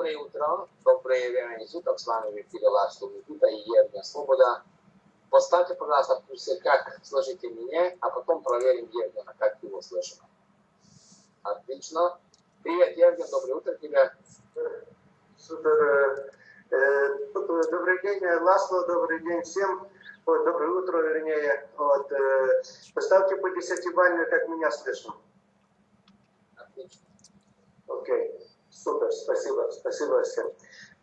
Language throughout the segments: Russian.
Доброе утро, доброе время суток, с вами в эфире Ларстов Никита и Евгения Свобода. Поставьте, пожалуйста, плюсы, как слышите меня, а потом проверим Евгена, как его слышно. Отлично. Привет, Евген, доброе утро тебе. Супер. Добрый день, Ласло, добрый день всем. Вот, доброе утро, вернее. Вот, поставьте по 10-бальную, как меня слышно. Отлично. Окей. Супер, спасибо, спасибо всем.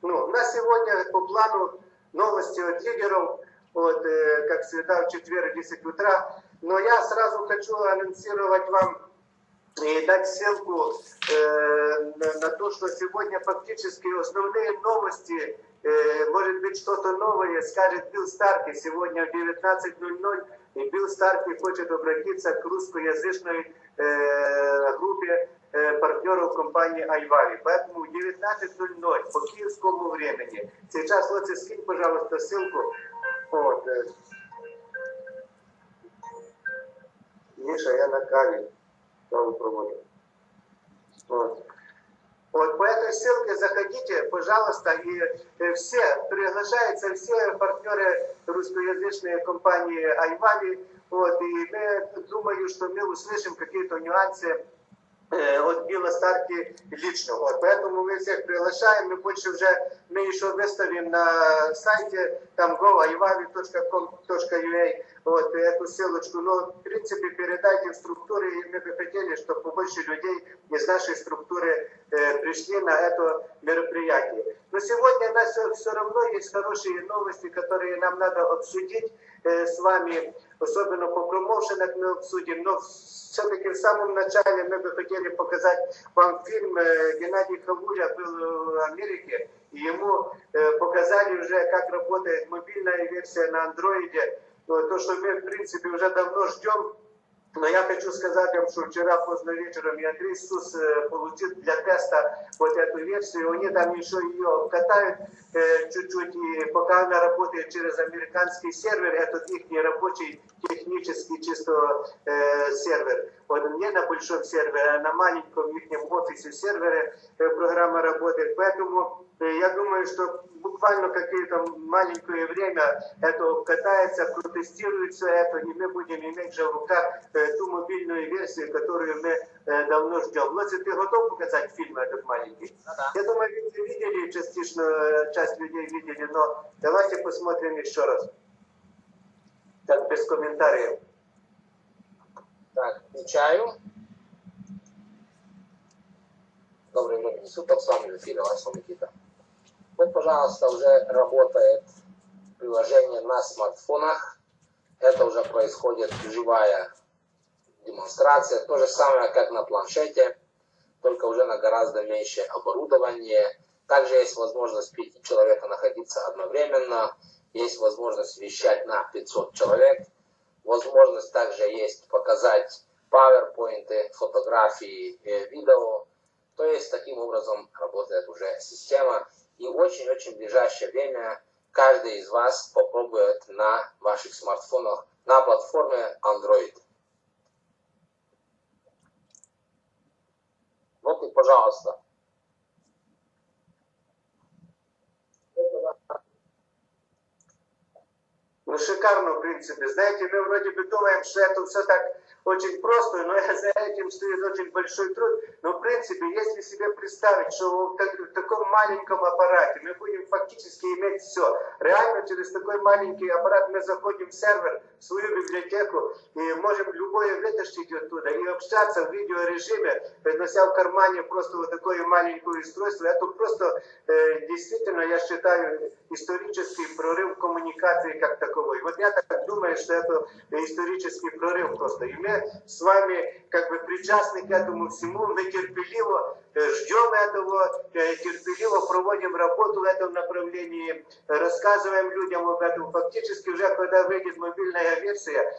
Ну, на сегодня по плану новости от лидеров, вот, как всегда в четверг 10 утра. Но я сразу хочу анонсировать вам и дать ссылку на то, что сегодня фактически основные новости, может быть что-то новое, скажет Билл Старки сегодня в 19:00. И Билл Старки хочет обратиться к русскоязычной группе партнеров компании Айвари. Поэтому в 19:00 по киевскому времени. Сейчас, Лоци, скинь, пожалуйста, ссылку. Вот. Миша, я на каве. Проводим. Вот. Вот по этой ссылке заходите, пожалуйста, и все, приглашаются все партнеры русскоязычной компании Айвари. Вот, и мы, думаю, что мы услышим какие-то нюансы от Билла Старки лично. Вот, поэтому мы всех приглашаем, мы еще выставим на сайте там goaivari.com.ua вот эту ссылочку. Но в принципе передайте в структуры, и мы бы хотели, чтобы побольше людей из нашей структуры пришли на это мероприятие. Но сегодня у нас все равно есть хорошие новости, которые нам надо обсудить с вами, особенно по промоушенах мы обсудим, но все-таки в самом начале мы бы хотели показать вам фильм. Геннадий Хавуля был в Америке, и ему показали уже, как работает мобильная версия на андроиде, то, что мы, в принципе, уже давно ждем. Но я хочу сказать вам, что вчера поздно вечером и Андрей Сус получил для теста вот эту версию. Они там еще ее катают чуть-чуть, и пока она работает через американский сервер, это их рабочий технический чисто сервер. Вот не на большом сервере, а на маленьком их офисе сервере программа работает. Поэтому я думаю, что буквально какое-то маленькое время это катается, протестирует все это, и мы будем иметь же в руках ту мобильную версию, которую мы давно ждем. Лоци, ты готов показать фильм этот маленький? Да. Я думаю, вы видели частично, часть людей видели, но давайте посмотрим еще раз. Так, без комментариев. Так, включаю. Добрый времени суток, с вами в эфире Ларстов Никита. Вот, пожалуйста, уже работает приложение на смартфонах. Это уже происходит живая демонстрация. То же самое, как на планшете, только уже на гораздо меньше оборудования. Также есть возможность 5 человек находиться одновременно. Есть возможность вещать на 500 человек. Возможность также есть показать PowerPoint, фотографии, видео. То есть таким образом работает уже система. И очень-очень в ближайшее время каждый из вас попробует на ваших смартфонах на платформе Android. Вот и пожалуйста. Ну, шикарно, в принципе. Знаете, мы вроде бы думаем, что это все так очень просто, но за этим стоит очень большой труд. Но, в принципе, если себе представить, что в таком маленьком аппарате мы будем фактически иметь все. Реально, через такой маленький аппарат мы заходим в сервер, в свою библиотеку, и можем любое вытащить оттуда и общаться в видеорежиме, нося в кармане просто вот такое маленькое устройство. Это просто, действительно, я считаю, исторический прорыв коммуникации как таковой. Вот я так думаю, что это исторический прорыв просто. И мы с вами как бы причастны к этому всему, мы терпеливо ждем этого, терпеливо проводим работу в этом направлении, рассказываем людям об этом. Фактически уже когда выйдет мобильная версия,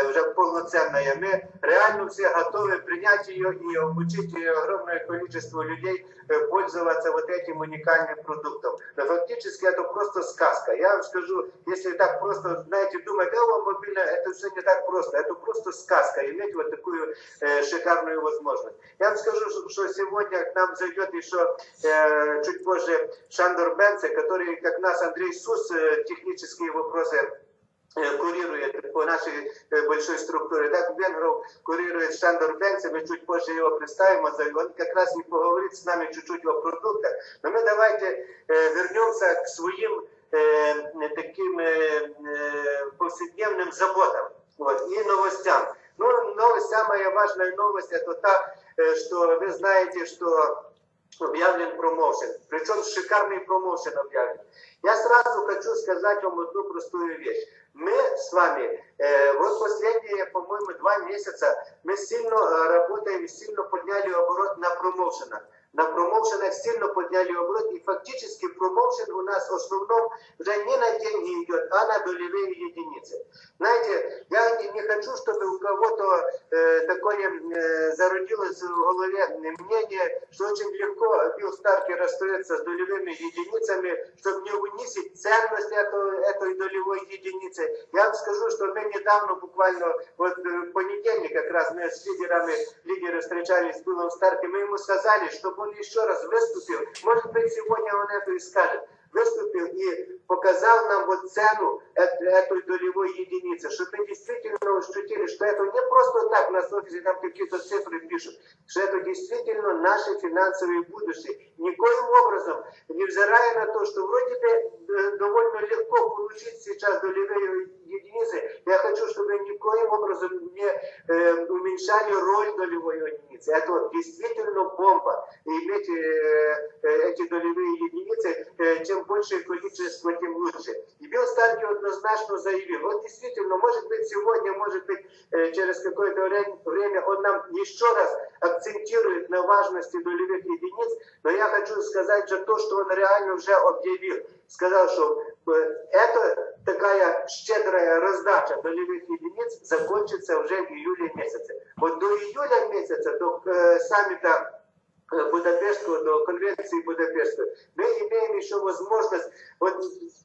уже полноценная, мы реально все готовы принять ее и обучить огромное количество людей пользоваться вот этим уникальным продуктом. Но фактически это просто сказка. Я вам скажу, если так просто, знаете, думать, мобильная, это все не так просто, это просто сказка. ласка, иметь вот такую шикарную возможность. Я вам скажу, что сегодня к нам зайдет еще чуть позже Шандор Бенце, который, как нас Андрей Сус, технические вопросы курирует по нашей большой структуре. Так, венгров курирует Шандор Бенце, мы чуть позже его представим, он как раз и поговорит с нами чуть-чуть о продуктах. Но мы давайте вернемся к своим таким повседневным заботам вот, и новостям. Ну, новость, самая важная новость, это та, что вы знаете, что объявлен промоушен, причем шикарный промоушен объявлен. Я сразу хочу сказать вам одну простую вещь. Мы с вами, вот последние, по-моему, 2 месяца, мы сильно работаем, сильно подняли оборот на промоушенах. На промоушенах сильно подняли оборот, и фактически промоушен у нас в основном уже не на деньги идет, а на долевые единицы. Знаете, я не хочу, чтобы у кого-то такое зародилось в голове мнение, что очень легко Билл Старки расстается с долевыми единицами, чтобы не унизить ценность этой долевой единицы. Я вам скажу, что мы недавно, буквально вот в понедельник, как раз мы с лидеры встречались с Биллом Старки, мы ему сказали, чтобы он еще раз выступил, может быть, сегодня он это и скажет, выступил и показал нам вот цену этой долевой единицы, чтобы мы действительно ощутили, что это не просто так на офисе там какие-то цифры пишут, что это действительно наше финансовое будущее. Никоим образом, невзирая на то, что вроде бы довольно легко получить сейчас долевые единицы, я хочу, чтобы никоим образом не уменьшали роль долевой единицы. Это вот действительно бомба. И иметь эти долевые единицы, чем больше количество, тем лучше. И Билл Старки однозначно заявил, вот действительно, может быть сегодня, может быть через какое-то время он нам еще раз акцентирует на важности долевых единиц, но я хочу сказать же то, что он реально уже объявил. Сказал, что эта такая щедрая раздача долевых единиц закончится уже в июле месяце. Вот до июля месяца, до саммита Будапештского, до конвенции Будапештской, мы имеем еще возможность вот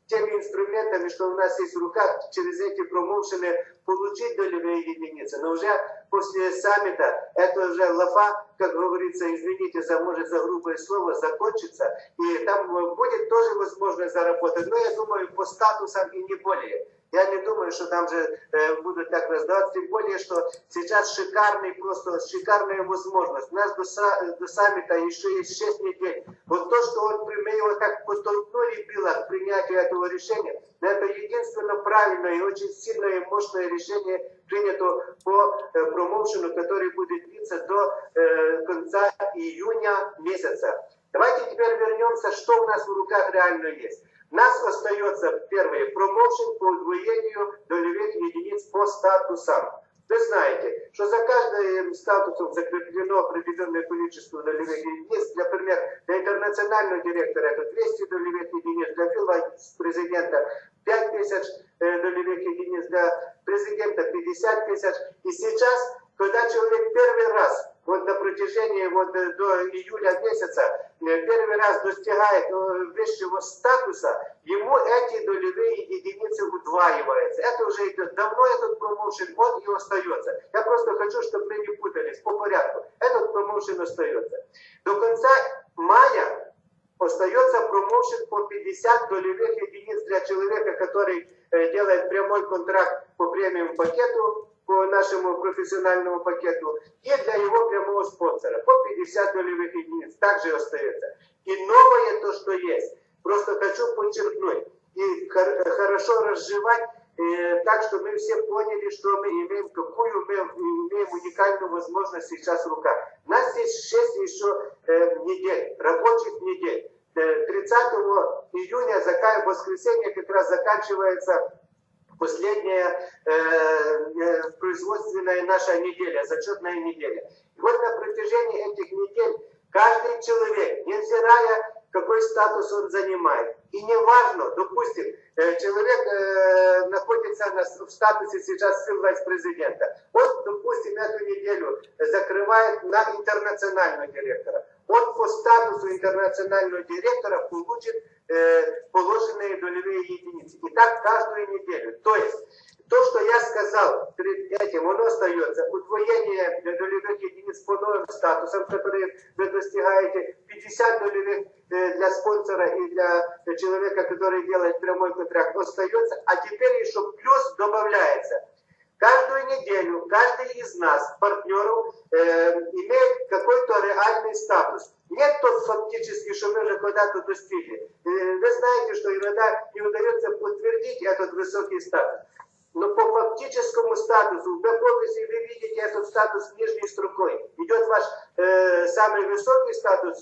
теми инструментами, что у нас есть в руках, через эти промоушены получить долевые единицы. Но уже после саммита это уже лафа, как говорится, извините за, может, за грубое слово, закончится. И там будет тоже возможность заработать. Но я думаю, по статусам и не более. Я не думаю, что там же будут так раздаваться, тем более, что сейчас просто шикарная возможность. У нас до саммита еще есть 6 недель. Вот то, что мы его так подтолкнули было к принятию этого решения, это единственно правильное и очень сильное и мощное решение принято по промоушену, который будет длиться до конца июня месяца. Давайте теперь вернемся, что у нас в руках реально есть. У нас остается первый промоушен по удвоению долевых единиц по статусам. Вы знаете, что за каждым статусом закреплено определенное количество долевых единиц. Например, для интернационального директора это 200 долевых единиц, для вице-президента 5000 долевых единиц, для президента 50 тысяч. И сейчас, когда человек первый раз, вот на протяжении вот до июля месяца, первый раз достигает высшего статуса, ему эти долевые единицы удваиваются. Это уже идет давно, этот промоушен, он и остается. Я просто хочу, чтобы мы не путались по порядку. Этот промоушен остается. До конца мая остается промоушен по 50 долевых единиц для человека, который делает прямой контракт по премиум пакету, по нашему профессиональному пакету, и для его прямого спонсора по 50 долевых единиц также остается. И новое то, что есть, просто хочу подчеркнуть и хорошо разжевать, так, что мы все поняли, что мы имеем, какую мы имеем уникальную возможность сейчас в руках. У нас здесь 6 еще недель, рабочих недель. 30 июня, в воскресенье, как раз заканчивается последняя производственная наша неделя, зачетная неделя. И вот на протяжении этих недель каждый человек, невзирая какой статус он занимает, и неважно, допустим, человек находится в статусе сейчас сын вице-президента, он, допустим, эту неделю закрывает на интернационального директора. Он по статусу интернационального директора получит положенные долевые единицы. И так каждую неделю. То есть То, что я сказал перед этим, оно остается. Удвоение долевых единиц по новым статусам, которые вы достигаете, 50 долевых для спонсора и для человека, который делает прямой контракт, остается. А теперь еще плюс добавляется. Каждую неделю каждый из нас, партнеров, имеет какой-то реальный статус. Нет тот фактически, что мы уже когда-то достигли. Вы знаете, что иногда не удается подтвердить этот высокий статус. Но по фактическому статусу, в бэк-офисе вы видите этот статус нижней строкой. Идет ваш самый высокий статус,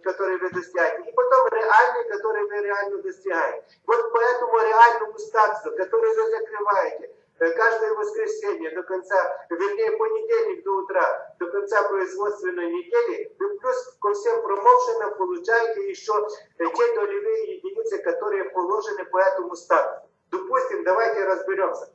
который вы достигаете, и потом реальный, который вы реально достигаете. Вот по этому реальному статусу, который вы закрываете, каждое воскресенье до конца, вернее понедельник до утра, до конца производственной недели, вы плюс ко всем промоушенам получаете еще те долевые единицы, которые положены по этому статусу. Допустим, давайте разберемся.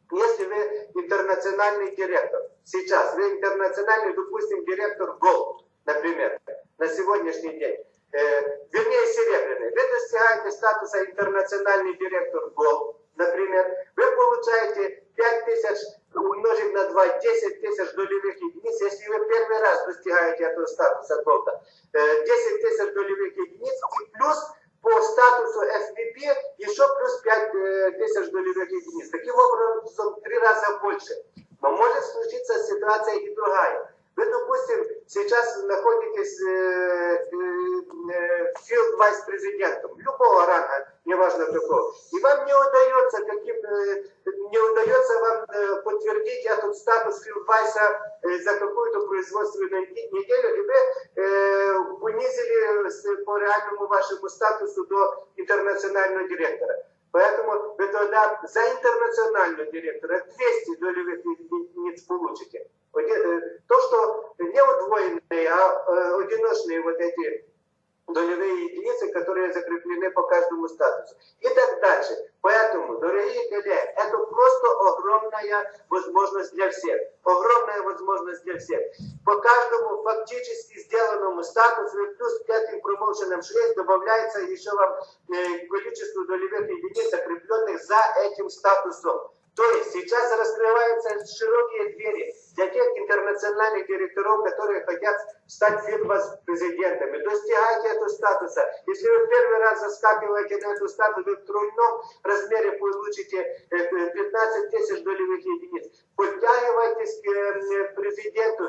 Если вы интернациональный директор, сейчас вы интернациональный, допустим, директор Gold, например, на сегодняшний день, вернее серебряный, вы достигаете статуса интернациональный директор Gold, например, вы получаете 5000 умножить на 2, 10 тысяч долевых единиц. Если вы первый раз достигаете этого статуса Gold, 10 тысяч долевых единиц и плюс по статусу FVP еще плюс 5000 долевых единиц. Таким образом, 3 раза больше. Но может случиться ситуация и другая. Вы, допустим, сейчас находитесь field вайс-президентом любого ранга, неважно какого, и вам не удается вам подтвердить этот статус field вайса за какую-то производственную неделю, и вы унизили по реальному вашему статусу до интернационального директора. Поэтому вы тогда за интернационального директора 200 долевых единиц получите. То, что не удвоенные, а одиночные вот эти долевые единицы, которые закреплены по каждому статусу. И так дальше. Поэтому, дорогие коллеги, это просто огромная возможность для всех. Огромная возможность для всех. По каждому фактически сделанному статусу, плюс к этим промоушенам 6 добавляется еще вам количество долевых единиц, закрепленных за этим статусом. То есть сейчас раскрываются широкие двери для тех интернациональных директоров, которые хотят стать фирма-президентами. Достигайте этого статуса. Если вы первый раз заскакиваете на эту статус, вы в тройном размере получите 15 тысяч долевых единиц. Подтягивайтесь к президенту,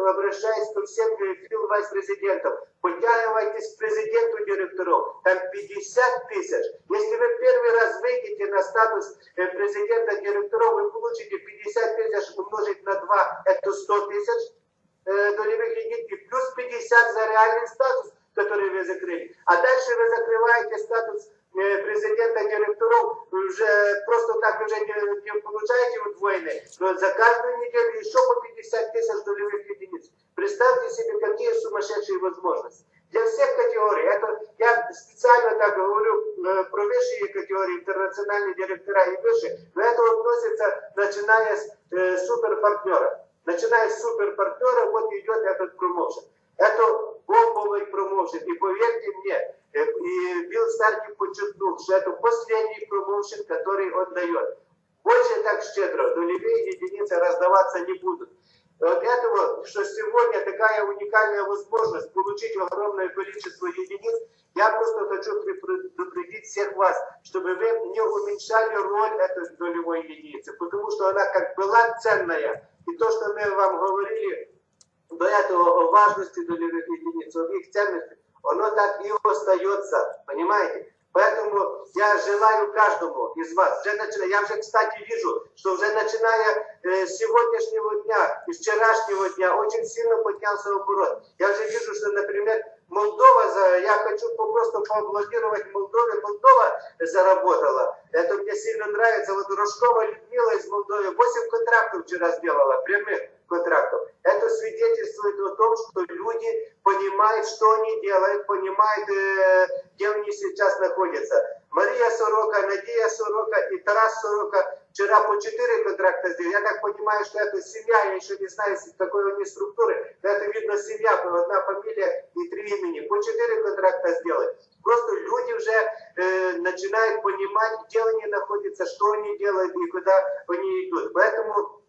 обращаясь ко всем фирм-вайс-президентам. Подтягивайтесь к президенту директоров. Там 50 тысяч. Если вы первый раз выйдете на статус президента директоров, вы получите 50 тысяч умножить на 2, это 100 тысяч долевых единиц, и плюс 50 за реальный статус, который вы закрыли. А дальше вы закрываете статус президента директоров, уже просто так уже не получаете удвоенные, но за каждую неделю еще по 50 тысяч долевых единиц. Представьте себе, какие сумасшедшие возможности. Для всех категорий, это я специально так говорю про высшие категории, интернациональные директора и выше, но это относится, начиная с суперпартнера. Начиная с суперпартнера, вот идет этот промоушен. Это бомбовый промоушен, и поверьте мне, и Билл Старки подчеркнул, что это последний промоушен, который он дает. Больше так щедро долевые единицы раздаваться не будут. От этого, что сегодня такая уникальная возможность получить огромное количество единиц, я просто хочу предупредить всех вас, чтобы вы не уменьшали роль этой долевой единицы, потому что она как была ценная, и то, что мы вам говорили до этого о важности долевых единиц, о их ценности, оно так и остается, понимаете? Поэтому я желаю каждому из вас, я уже, кстати, вижу, что уже начиная с сегодняшнего дня и вчерашнего дня очень сильно поднялся оборот. Я уже вижу, что, например, Молдова, я хочу просто поаплодировать Молдове, Молдова заработала. Это мне сильно нравится. Вот Рожкова Людмила из Молдовы 8 контрактов вчера сделала, прямых контрактов. Это свидетельствует о том, что люди понимают, что они делают, понимают, где они сейчас находятся. Мария Сорока, Надія Сорока и Тарас Сорока вчера по 4 контракта сделали. Я так понимаю, что это семья, я еще не знаю, какой у них структуры, но это видно семья, одна фамилия и 3 имени. По 4 контракта сделать. Просто люди уже начинают понимать, где они находятся, что они делают и куда они идут. Поэтому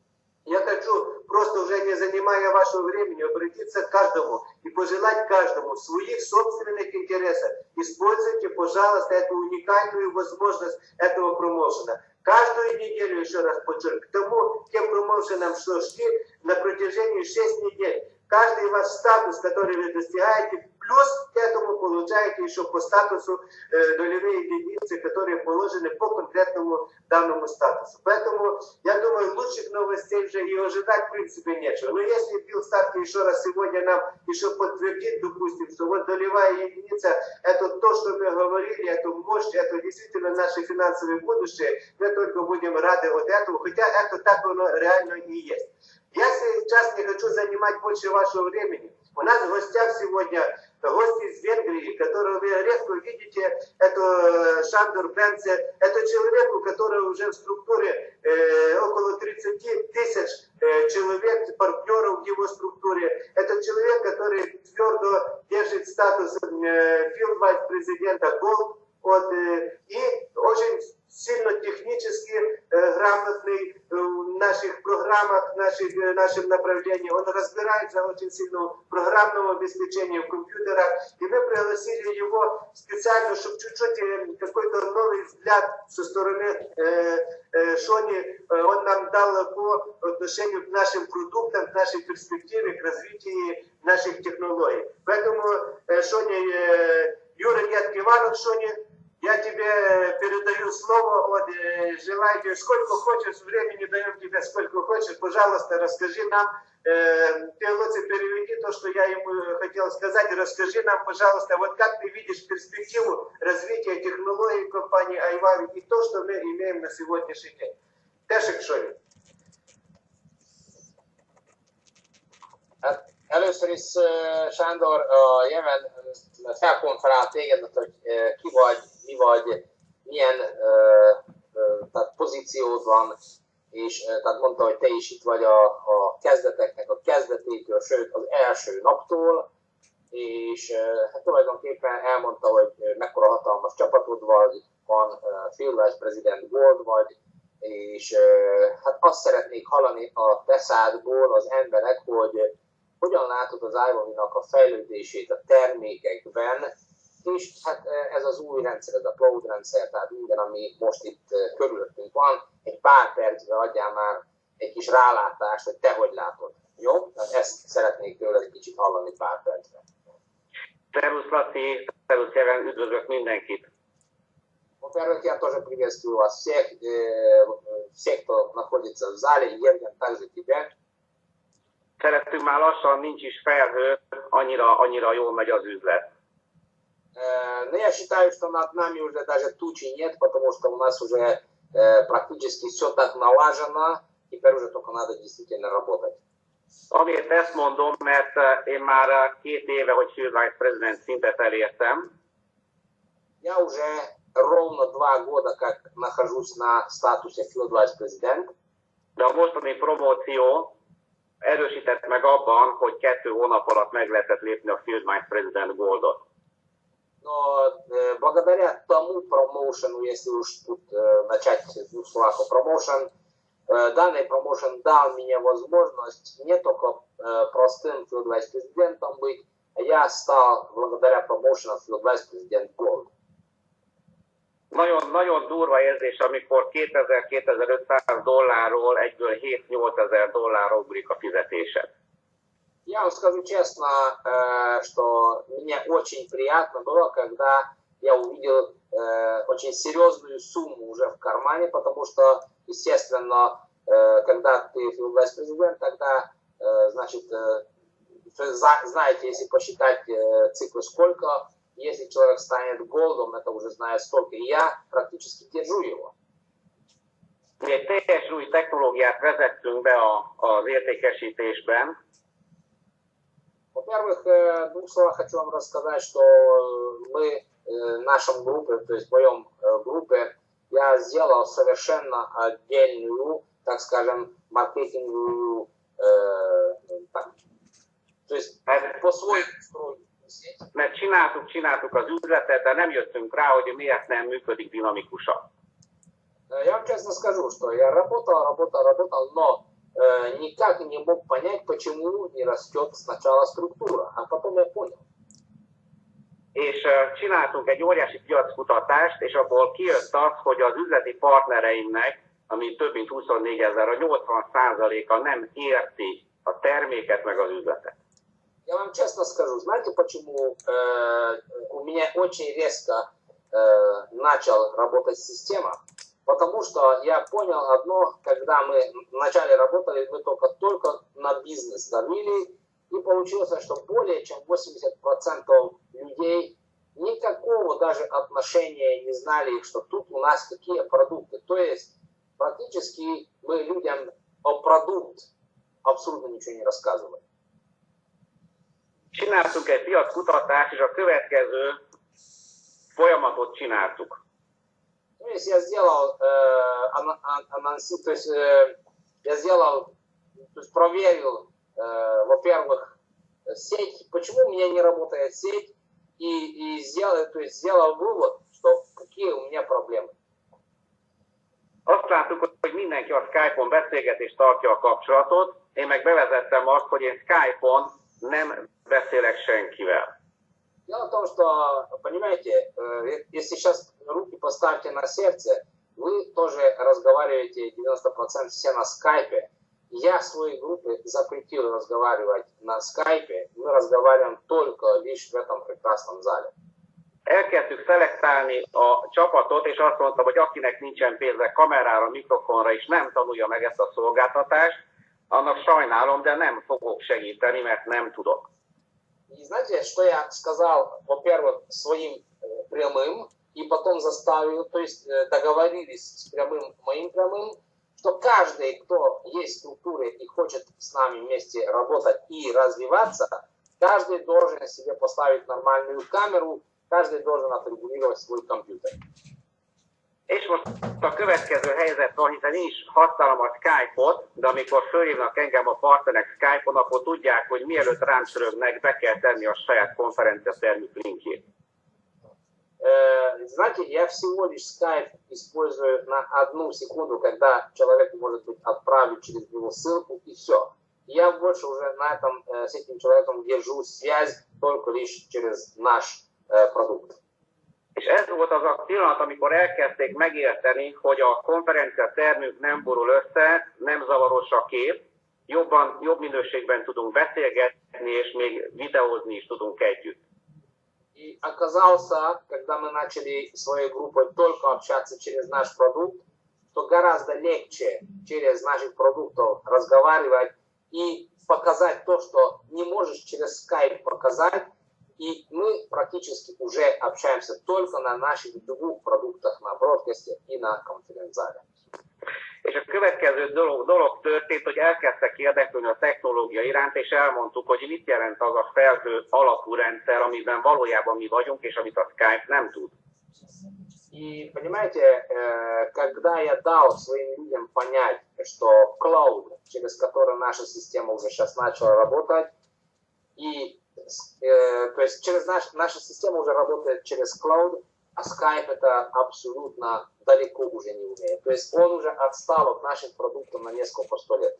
я хочу, просто уже не занимая вашего времени, обратиться к каждому и пожелать каждому в своих собственных интересах. Используйте, пожалуйста, эту уникальную возможность этого промоушена. Каждую неделю, еще раз подчеркну, к тому, тем промоушенам, что шли на протяжении 6 недель. Каждый ваш статус, который вы достигаете, плюс к этому получаете еще по статусу долевые единицы, которые положены по конкретному данному статусу. Поэтому, я думаю, лучших новостей уже и ожидать в принципе нечего. Но если Билл Старки еще раз сегодня нам еще подтвердит, допустим, что вот долевая единица, это то, что мы говорили, это мощь, это действительно наше финансовое будущее, мы только будем рады от этого, хотя это так оно реально и есть. Я сейчас не хочу занимать больше вашего времени. У нас в гостях сегодня гости из Венгрии, которого вы редко видите, это Шандор Бенце. Это человек, у которого уже в структуре около 30 тысяч человек, партнеров в его структуре. Это человек, который твердо держит статус Field Vice президента Gold. И очень сильно технически грамотный в наших программах, в нашем направлении. Он разбирается очень сильно в программном обеспечении, в компьютерах. И мы пригласили его специально, чтобы чуть-чуть какой-то новый взгляд со стороны Шони он нам дал по отношению к нашим продуктам, к нашей перспективе, к развитию наших технологий. Поэтому, Шони, Юра Иванов, Шони, я тебе передаю слово, вот, желаю тебе сколько хочешь, времени даем тебе сколько хочешь, пожалуйста, расскажи нам, ты лучше переведи то, что я ему хотел сказать, расскажи нам, пожалуйста, вот как ты видишь перспективу развития технологий компании Айвари и то, что мы имеем на сегодняшний день. Tessék, Sori. Először is, Sándor, a Jemen felkonferált téged, hogy ki vagy, mi vagy, milyen tehát pozíciód van, és tehát mondta, hogy te is itt vagy a kezdeteknek a kezdetétől, sőt az első naptól, és hát tulajdonképpen elmondta, hogy mekkora hatalmas csapatod van, Field Vice President Gold vagy, és hát azt szeretnék hallani a te szádból az emberek, hogy hogyan látod az Ivory-nak a fejlődését a termékekben, és hát ez az új rendszer, ez a cloud rendszer, tehát minden, ami most itt körülöttünk van, egy pár percre adjál már egy kis rálátást, hogy te hogy látod. Jó? Tehát ezt szeretnék tőled egy kicsit hallani pár percre. Szervusz Laci, szervusz Jeven, üdvözlök mindenkit! Во-первых, я тоже приветствую вас всех, кто находится в зале, Евген, также тебя. Szerettünk már lassan, nincs is felhő, annyira jól megy az üzlet. Но я считаю, что над нами уже даже тучи нет, потому что у нас уже практически все так налажено, теперь уже только надо действительно работать. Amiért ezt mondom, mert én már 2 éve, hogy Field Vice President szintet elértem. Я уже ровно 2 года как нахожусь на статусе Field Vice President. De a mostani promóció erősített meg abban, hogy 2 hónap alatt meg lehetett lépni a Field Vice President Goldot. Но благодаря тому промоушену, если уж тут начать с двух слов о промоушен, данный промоушен дал мне возможность не только простым Field Vice Presidentом быть, а я стал благодаря промоушену Field Vice President Gold. Nagyon durva érzés, amikor $2000-2500 egyből $7-8000 ugrik a fizetésed. Я вам скажу честно, что мне очень приятно было, когда я увидел очень серьезную сумму уже в кармане, потому что, естественно, когда ты Field Vice President, тогда, значит, знаете, если посчитать цифру сколько, если человек станет голдом, это уже знает столько, и я практически держу его. Mi egy teljes új technológiát vezettünk be az értékesítésben. Во-первых, в двух словах хочу вам рассказать, что мы в нашем группе, то есть в моем группе, я сделал совершенно отдельную, так скажем, маркетинговую, то есть по-своему строить сеть. Mert csináltuk az üzletet, de nem jöttünk rá, hogy miért nem működik dinamikusan. Я вам честно скажу, что я работал, но никак не мог понять, почему не rастет сначала структура, а потом я понял. És csináltunk egy óriási piackutatást, és abból kijött az, hogy az üzleti partnereinknek, ami több mint 24 000, a 80%-a nem érti a terméket meg az üzletet. Я вам честно скажу, знаете, почему у меня очень резко начал работать система? Потому что я понял одно, когда мы вначале работали, мы только на бизнес давили, и получилось, что более чем 80% людей никакого даже отношения не знали, что тут у нас какие продукты. То есть практически мы людям о продукт абсолютно ничего не рассказывали. Csináltunk egy piackutatást, és a következő folyamatot csináltuk. То есть я сделал проверил, во-первых, сеть, почему у меня не работает сеть, и сделал вывод, что какие у меня проблемы. Azt láttuk, hogy mindenki a Skype-on beszélgetést tartja a kapcsolatot, én meg bevezettem azt, hogy én Skype-on nem beszélek senkivel. Дело в том, что, понимаете, если сейчас руки поставьте на сердце, вы тоже разговариваете 90% все на скайпе. Я в своей группе запретил разговаривать на скайпе, мы разговариваем только лишь в этом прекрасном зале. Elkezdtük szelektálni a csapatot, és azt mondtam, hogy akinek nincsen pénze kamerára, mikrofonra, és nem tanulja meg ezt a szolgáltatást, annak sajnálom, de nem fogok segíteni, mert nem tudok. И знаете, что я сказал, во-первых, своим прямым, и потом заставил, то есть договорились с моим прямым, что каждый, кто есть в структуре и хочет с нами вместе работать и развиваться, каждый должен себе поставить нормальную камеру, каждый должен отрегулировать свой компьютер. És most a következő helyzet van, hiszen én is használom a Skype-ot, de amikor fölhívnak engem a partnerek Skype-on, akkor tudják, hogy mielőtt rám csörögnek, be kell tenni a saját konferenciatermük linkjét. Знаете, я всего лишь Skype использую на 1 секунду, когда человек, может быть, отправит через него ссылку, и все. Я больше уже с этим человеком держу связь только лишь через наш продукт. És ez volt az a pillanat, amikor elkezdték megérteni, hogy a konferencia termünk nem borul össze, nem zavaros a kép, jobb minőségben tudunk beszélgetni, és még videózni is tudunk együtt. И оказался, когда мы начали своей группой только общаться через наш продукт, то гораздо легче через наших продуктов разговаривать и показать то, что не можешь через Skype показать. И мы практически уже общаемся только на наших 2 продуктах, на бродкасте и на конференц-зале. És a következő dolog történt, hogy elkezdtek érdeklődni a technológia iránt, és elmondtuk, hogy mit jelent az a felhő alapú rendszer, amiben valójában mi vagyunk, és amit a Skype nem tud. И понимаете, когда я дал своим людям понять, что cloud, через который наша система уже сейчас начала работать, и то есть наша система уже работает через cloud, а Skype это абсолютно далеко уже не умеет. То есть он уже отстал от наших продуктов на несколько 100 лет.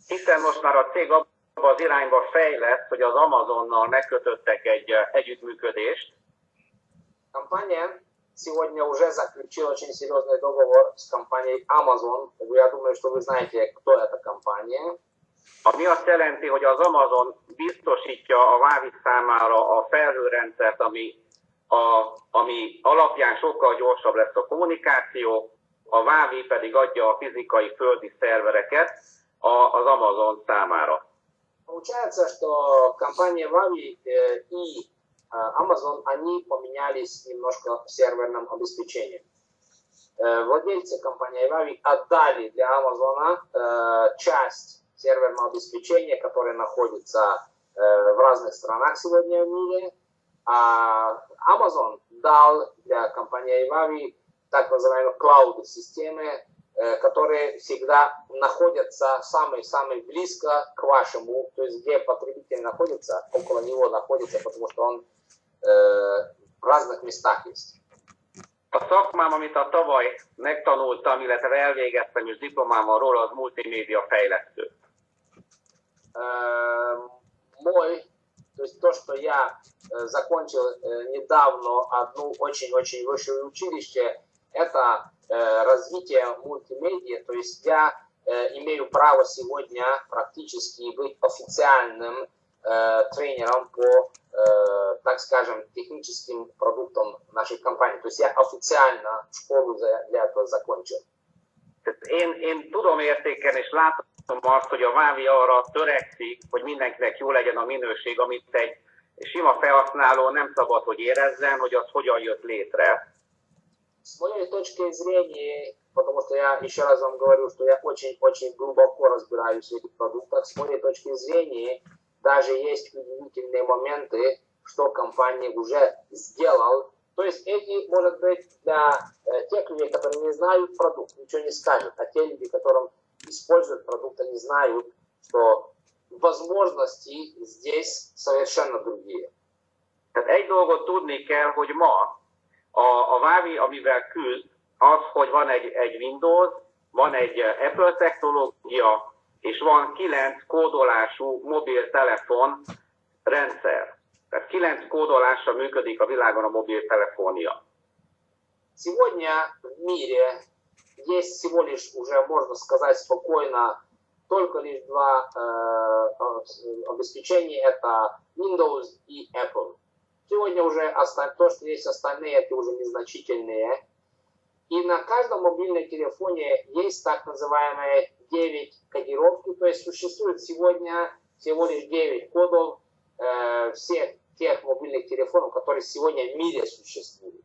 Hiszen most már a cég abba az irányba fejlett, hogy az Amazonnal megkötöttek egy együttműködést. Компания сегодня уже заключила очень серьезный договор с компанией Amazon. Я думаю, что вы знаете, кто эта компания. Ami azt jelenti, hogy az Amazon biztosítja a Huawei számára a felhőrendszert, ami alapján sokkal gyorsabb lesz a kommunikáció, a Huawei pedig adja a fizikai földi szervereket az Amazon számára. Получается, что компания Huawei и Amazon, они поменялись немножко в серверном обеспечении. Владельцы компании Huawei отдали для Amazon часть серверного обеспечения, которое находится в разных странах сегодня в мире. А Amazon дал для компании Huawei так называемые клауд-системы, которые всегда находятся самые близко к вашему, то есть где потребитель находится, около него находится, потому что он в разных местах есть. A szakmám, amit a tavaly megtanultam, illetve elvégeztem, és diplomám van róla, az multimédia fejlesztő. То есть то, что я закончил недавно одно очень-очень высшее училище, это развитие мультимедиа, то есть я имею право сегодня практически быть официальным тренером по, так скажем, техническим продуктам нашей компании. То есть я официально школу для этого закончил. Én tudom értékelni, és látom azt, hogy a Vávi arra törekszik, hogy mindenkinek jó legyen a minőség, amit egy sima felhasználó nem szabad, hogy érezzen, hogy az hogyan jött létre. С моей точки зрения, потому что я еще раз вам говорю, что я очень-очень глубоко разбираюсь в этих продуктах, с моей точки зрения, даже есть удивительные моменты, что компания уже сделала. То есть эти, может быть, для тех людей, которые не знают продукт, ничего не скажут, а те люди, которые используют продукт, они знают, что возможности здесь совершенно другие. Tehát egy dolgot tudni kell, hogy ma a Vávi, amivel küzd, az, hogy van egy Windows, van egy Apple technológia, és van 9 kódolású mobiltelefon rendszer. Tehát 9 kódolással működik a világon a mobiltelefonia. Сегодня в мире есть всего лишь, уже можно сказать спокойно, только лишь два обеспечения, это Windows и Apple. Сегодня уже то, что есть остальные, это уже незначительные. И на каждом мобильном телефоне есть так называемые 9 кодировки, то есть существует сегодня всего lишь 9 кодов всех тех мобильных телефонов, которые сегодня в мире sуществуют.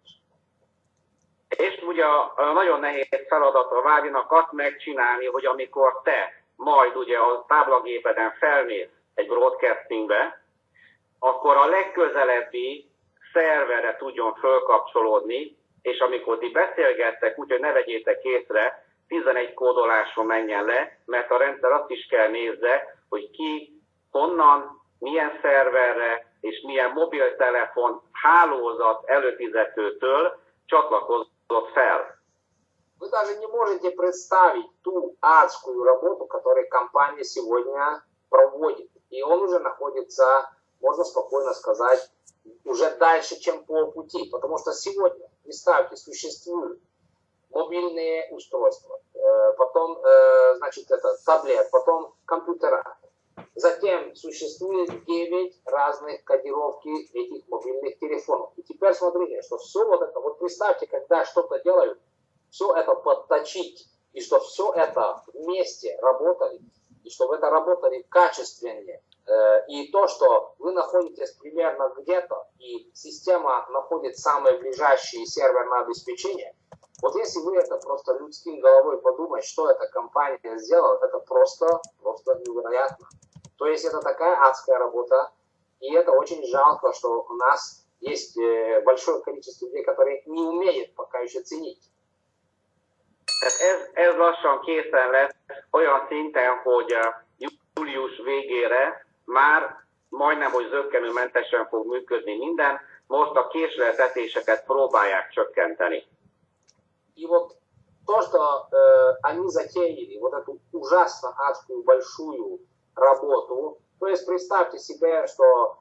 És ugye nagyon nehéz feladat a Vávinak azt megcsinálni, hogy amikor te majd ugye a táblagépeden felmész egy broadcastingbe, akkor a legközelebbi szerverre tudjon fölkapcsolódni, és amikor ti beszélgettek, úgyhogy ne vegyétek észre, 11 kódoláson menjen le, mert a rendszer azt is kell nézze, hogy ki, honnan, milyen szerverre és milyen mobiltelefon hálózat előfizetőtől csatlakozott fel. Вы даже не можете представить ту адскую работу, которую компания сегодня проводит. И он уже находится, можно спокойно сказать, уже дальше, чем полпути. Потому что сегодня, представьте, существуют мобильные устройства, потом, значит, это таблет, потом компьютера. Затем существует 9 разных кодировки этих мобильных телефонов. И теперь смотрите, что все вот это, вот представьте, когда что-то делают, все это подточить, и что все это вместе работали, и чтобы это работали качественнее. И то, что вы находитесь примерно где-то, и система находит самое ближайшее серверное обеспечение, вот если вы это просто людским головой подумать, что эта компания сделала, это просто невероятно. То есть это такая адская работа, и это очень жалко, что у нас есть большое количество людей, которые не умеют пока еще ценить. Ez lassan készen lesz olyan szinten, hogy július végére már majdnem, hogy zökkenőmentesen fog működni minden, most a késleltetéseket próbálják csökkenteni. И вот то, что они затеяли, вот эту ужасно адскую большую работу, то есть представьте себе, что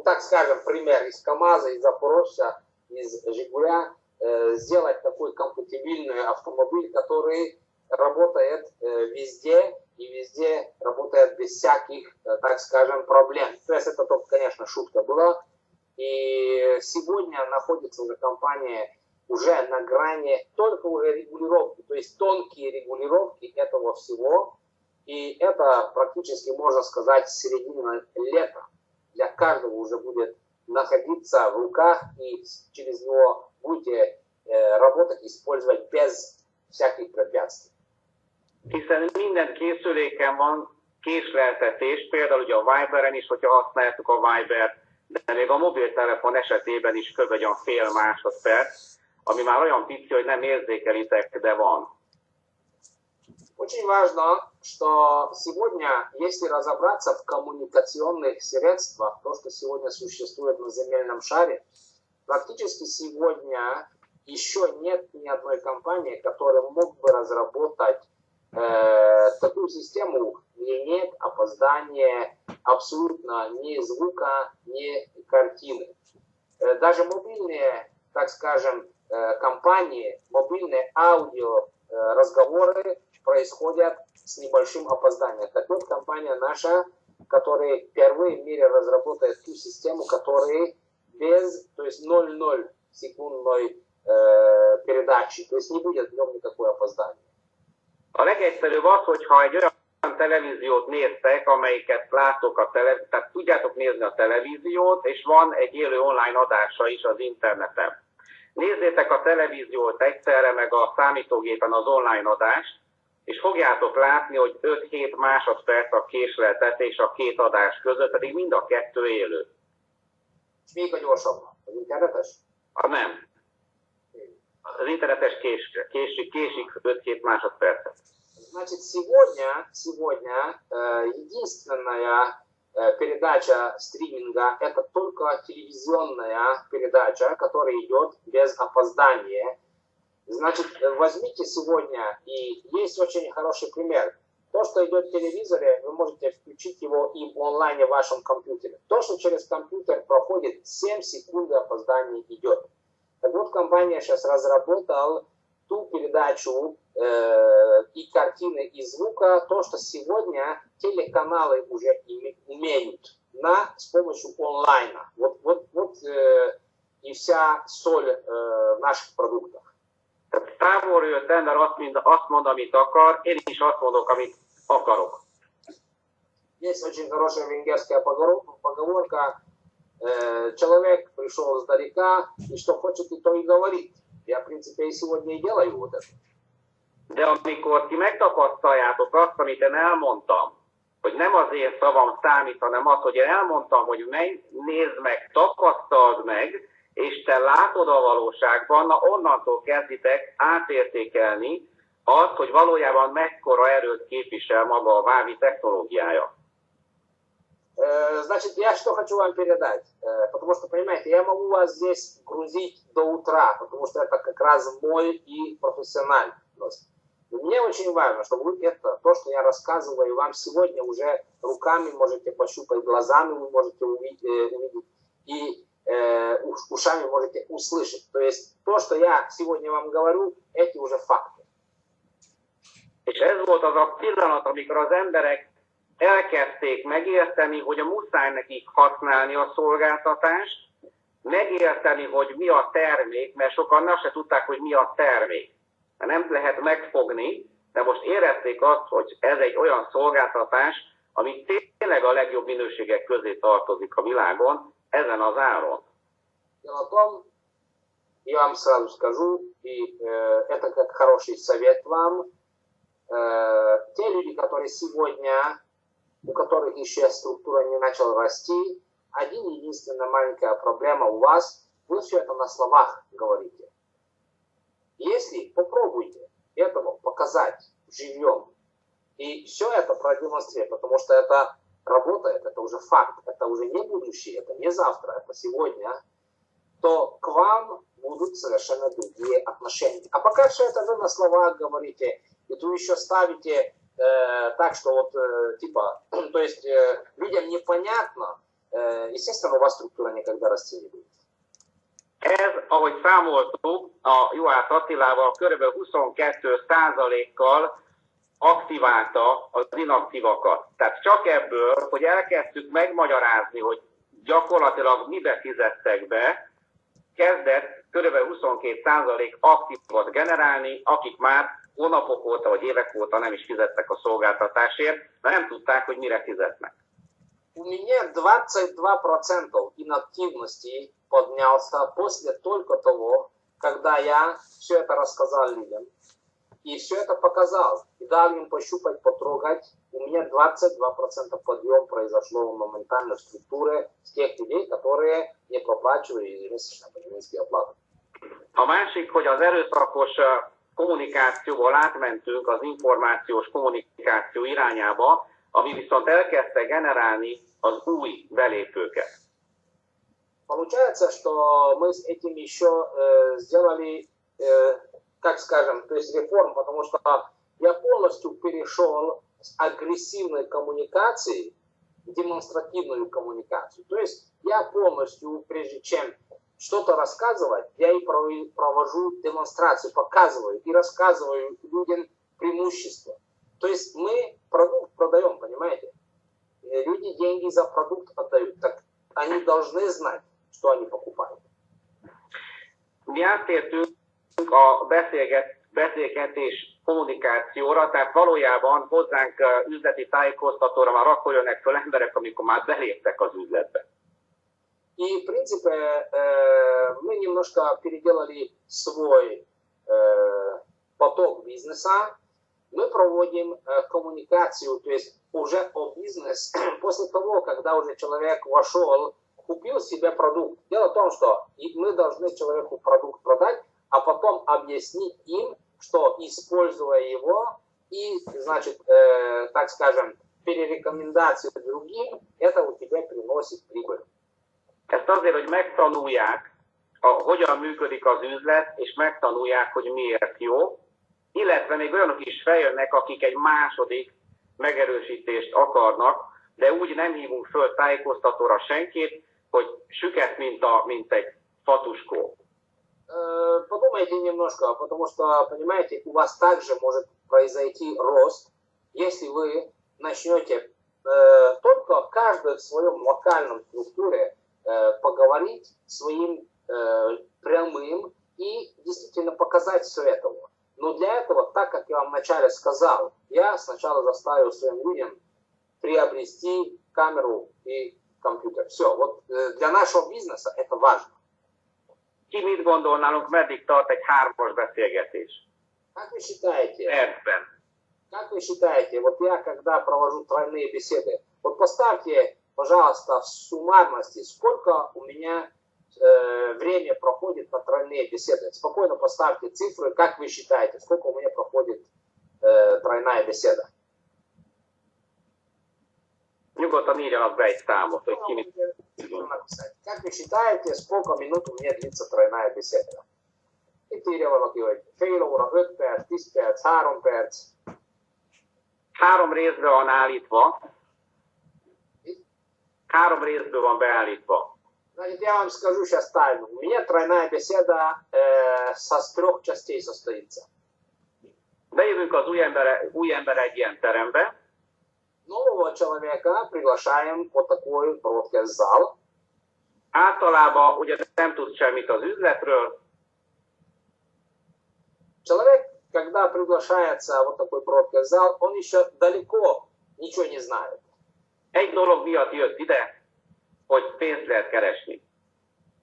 так скажем, пример, из КамАЗа, из Запорожца, из Жигуля, сделать такой компатибильный автомобиль, который работает везде и везде работает без всяких, так скажем, проблем. То есть это только, конечно, шутка была. И сегодня находится уже компания уже на грани только уже регулировки, то есть тонкие регулировки этого всего. И это практически, можно сказать, середина лета. Для каждого уже будет находиться в руках, и через него будете работать, использовать без всяких препятствий. Hiszen minden készüléken van késleltetés, például ugye a Viberen is, hogyha használtuk a Vibert, de még a mobiltelefon esetében is kb. Olyan fél másodperc, ami már olyan pici, hogy nem érzékelitek, de van. Очень важно, что сегодня, если разобраться в коммуникационных средствах, то, что сегодня существует на земельном шаре, практически сегодня еще нет ни одной компании, которая мог бы разработать такую систему, где нет опоздания абсолютно ни звука, ни картины. Даже мобильные, так скажем, компании, мобильные аудио разговоры происходят с небольшим опозданием. Так вот, компания наша, которая впервые в мире разработает ту систему, которая без, то есть 0,0 секундной передачи, то есть не будет в нем никакое опоздание. A legegyszerűbb az, hogyha egy olyan televíziót néztek, amelyiket láttok tehát tudjátok nézni a televíziót, és van egy élő online adása is az interneten. Nézzétek a televíziót egyszerre, meg a számítógépen az online adást, és fogjátok látni, hogy 5-7 másodperc a késleltetés a két adás között, pedig mind a kettő élő. Még a gyorsabban? Az internetes? Nem. Az internetes késik 5-7 másodpercet. Значит, сегодня единственная передача стриминга это только телевизионная передача, которая идет без опоздания. Значит, возьмите сегодня, и есть очень хороший пример. То, что идет в телевизоре, вы можете включить его и в онлайне в вашем компьютере. То, что через компьютер проходит 7 секунд опоздания идет. Так вот, компания сейчас разработала ту передачу и картины, и звука, то, что сегодня телеканалы уже умеют с помощью онлайна. Вот и вся соль в наших продуктах. Távolról jött ember azt mond, amit akar, én is azt mondok, amit akarok. Есть очень хорошая венгерская поговорка. Человек пришел издалека, и что хочет, и то и говорит. Я, в принципе, и сегодня и делаю вот это. De amikor ti megtapasztaljátok azt, amit én elmondtam, hogy nem az én szavam számít, hanem az, hogy én elmondtam, hogy nézd meg, tapasztald meg, és te látod a valóságban, na onnantól kezditek átértékelni azt, hogy valójában mekkora erőt képvisel maga a Wavi technológiája. Значит, я что хочу вам передать? Потому что, понимаете, я могу вас здесь грузить до утра, потому что это как раз мой и профессиональный. Мне очень важно, чтобы вы это, то, что я рассказываю вам сегодня, уже руками можете пощупать, глазами вы можете увидеть и ушами можете услышать. То есть то, что я сегодня вам говорю, эти уже факты. És ez volt az a pillanat, amikor az emberek elkezdték megérteni, hogy a muszáj nekik használni a szolgáltatást, megérteni, hogy mi a termék, mert sokan azt se tudták, hogy mi a termék. Mert nem lehet megfogni, de most érezték azt, hogy ez egy olyan szolgáltatás, ami tényleg a legjobb minőségek közé tartozik a világon, ezen az áron. Дело в том, я вам сразу скажу, и это как хороший совет вам, те люди, которые сегодня, у которых еще структура не начала расти, один единственная маленькая проблема у вас, вы все это на словах говорите. Если попробуйте этого показать живьем и все это продемонстрировать, потому что это работает, это уже факт, это уже не будущее, это не завтра, это сегодня, то к вам будут совершенно другие отношения. А пока все это вы на словах говорите, и то еще ставите так, что вот типа, то есть людям непонятно, естественно, у вас структура никогда расти не будет. Ez, ahogy számoltuk, a Juhász Attilával kb. 22%-kal aktiválta az inaktívakat. Tehát csak ebből, hogy elkezdtük megmagyarázni, hogy gyakorlatilag mibe fizettek be, kezdett kb. 22% aktívot generálni, akik már hónapok óta vagy évek óta nem is fizettek a szolgáltatásért, mert nem tudták, hogy mire fizetnek. У меня 22% инактивности поднялся после только того, когда я все это рассказал людям. И все это показал. И дал им пощупать, потрогать. У меня 22% подъем произошло моментально в структуре с тех людей, которые не проплачивали ежемесячно абонентские оплаты. A másik, hogy az erőszakos kommunikációból átmentünk az információs kommunikáció irányába, ami viszont elkezdte generálni az új belépőket. Получается, что мы с этим еще сделали, как скажем, то есть реформу, потому что я полностью перешел с агрессивной коммуникации в демонстративную коммуникацию. То есть я полностью, прежде чем что-то рассказывать, я и провожу демонстрацию, показываю и рассказываю людям преимущества. То есть мы продукт продаем, понимаете? Люди деньги за продукт отдают. Так они должны знать, что они покупают. Mi áttértünk a beszélgetés kommunikációra, tehát valójában hozzánk üzleti tájékoztatóra már akkor jönnek föl emberek, amikor már beléptek az üzletbe. И, в принципе, мы немножко переделали свой поток бизнеса. Мы проводим коммуникацию, то есть уже о бизнесе после того, когда уже человек вошел, купил себе продукт. Дело в том, что мы должны человеку продукт продать, а потом объяснить им, что, используя его и, значит, так скажем, перерекомендацию другим, это у тебя приносит прибыль. Ezt azért, hogy megtanulják, hogyan működik az üzlet, és megtanulják, hogy miért jó, illetve még olyanok is feljönnek, akik egy második megerősítést akarnak, de úgy nem hívunk föl tájékoztatóra senkit, hogy süket, mint egy fatuskó. Подумайте немножко, потому что, понимаете, у вас также может произойти рост, если вы начнете только каждый в своем локальном структуре поговорить своим прямым и действительно показать все это. Но для этого, так как я вам вначале сказал, я сначала заставил своим людям приобрести камеру и компьютер. Все, вот для нашего бизнеса это важно. Ki mit gondol nálunk, meddig tart egy 3-as beszélgetés? Как вы считаете? Percben. Как вы считаете, вот я когда провожу тройные беседы, вот поставьте, пожалуйста, в суммарности, сколько у меня время проходит на тройные беседы. Спокойно поставьте цифры, как вы считаете, сколько у меня проходит тройная беседа. Nyugodtan írjanak be egy számot, hogy ki mit... Как вы считаете, сколько минут у меня длится тройная беседа? Itt írja valaki, hogy fél óra, 5 perc, 10 perc, 3 perc. 3 részbe van állítva. 3 részből van beállítva. Значит, я вам скажу сейчас тайну. У меня тройная беседа со 3 частей состоится. Bejövünk az új ember egy ilyen terembe. Нового человека приглашаем в вот такой broadcast-зал. Általában ugye nem tud semmit az üzletről. Человек, когда приглашается в вот такой broadcast-зал, он еще далеко ничего не знает. Egy dolog miatt jött ide, hogy pénzt lehet keresni.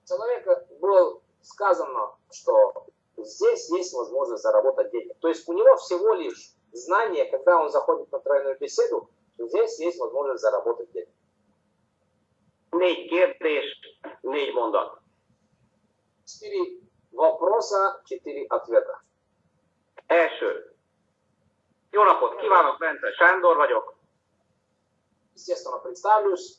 Человеку было сказано, что здесь есть возможность заработать денег. То есть у него всего лишь знание, когда он заходит на тройную беседу, что здесь есть возможность заработать денег. 4 kérdés, 4 mondat. 4 вопроса, 4 ответа. Első. Jó napot kívánok, Bence Sándor vagyok. Естественно, представлюсь.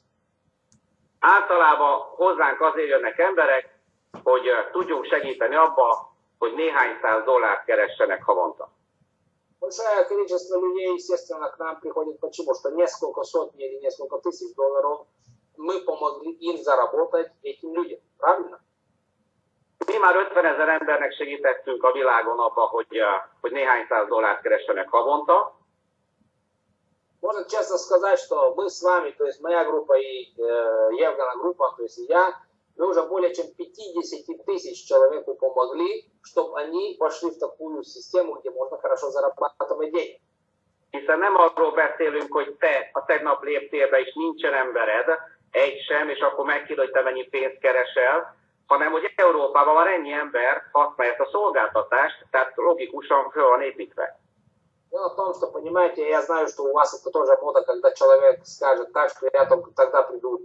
Általában hozzánk azért jönnek emberek, hogy tudjunk segíteni abba, hogy néhány száz dollárt keressenek havonta. Большое количество людей, естественно, к нам приходит. Почему? Что несколько сотни или несколько тысяч долларов мы помогли им заработать этим людям. Правильно? Mi már 50 000 embernek segítettünk a világon abba, hogy néhány száz dollárt keressenek havonta. Можно честно сказать, что мы с вами, то есть моя группа и Евгена группа, то есть и я, мы уже более чем 50 тысяч человеку помогли, чтобы они пошли в такую систему, где можно хорошо зарабатывать деньги. Hiszen nem arról beszélünk, hogy te a tegnap léptél be, és nincsen embered, egy sem, és akkor megkérdez, hogy te mennyi pénzt keresel, hanem hogy Európában van ennyi ember használja ezt a szolgáltatást, tehát logikusan föl van építve. Дело в том, что, понимаете, я знаю, что у вас это тоже мода, когда человек скажет так, что я только тогда приду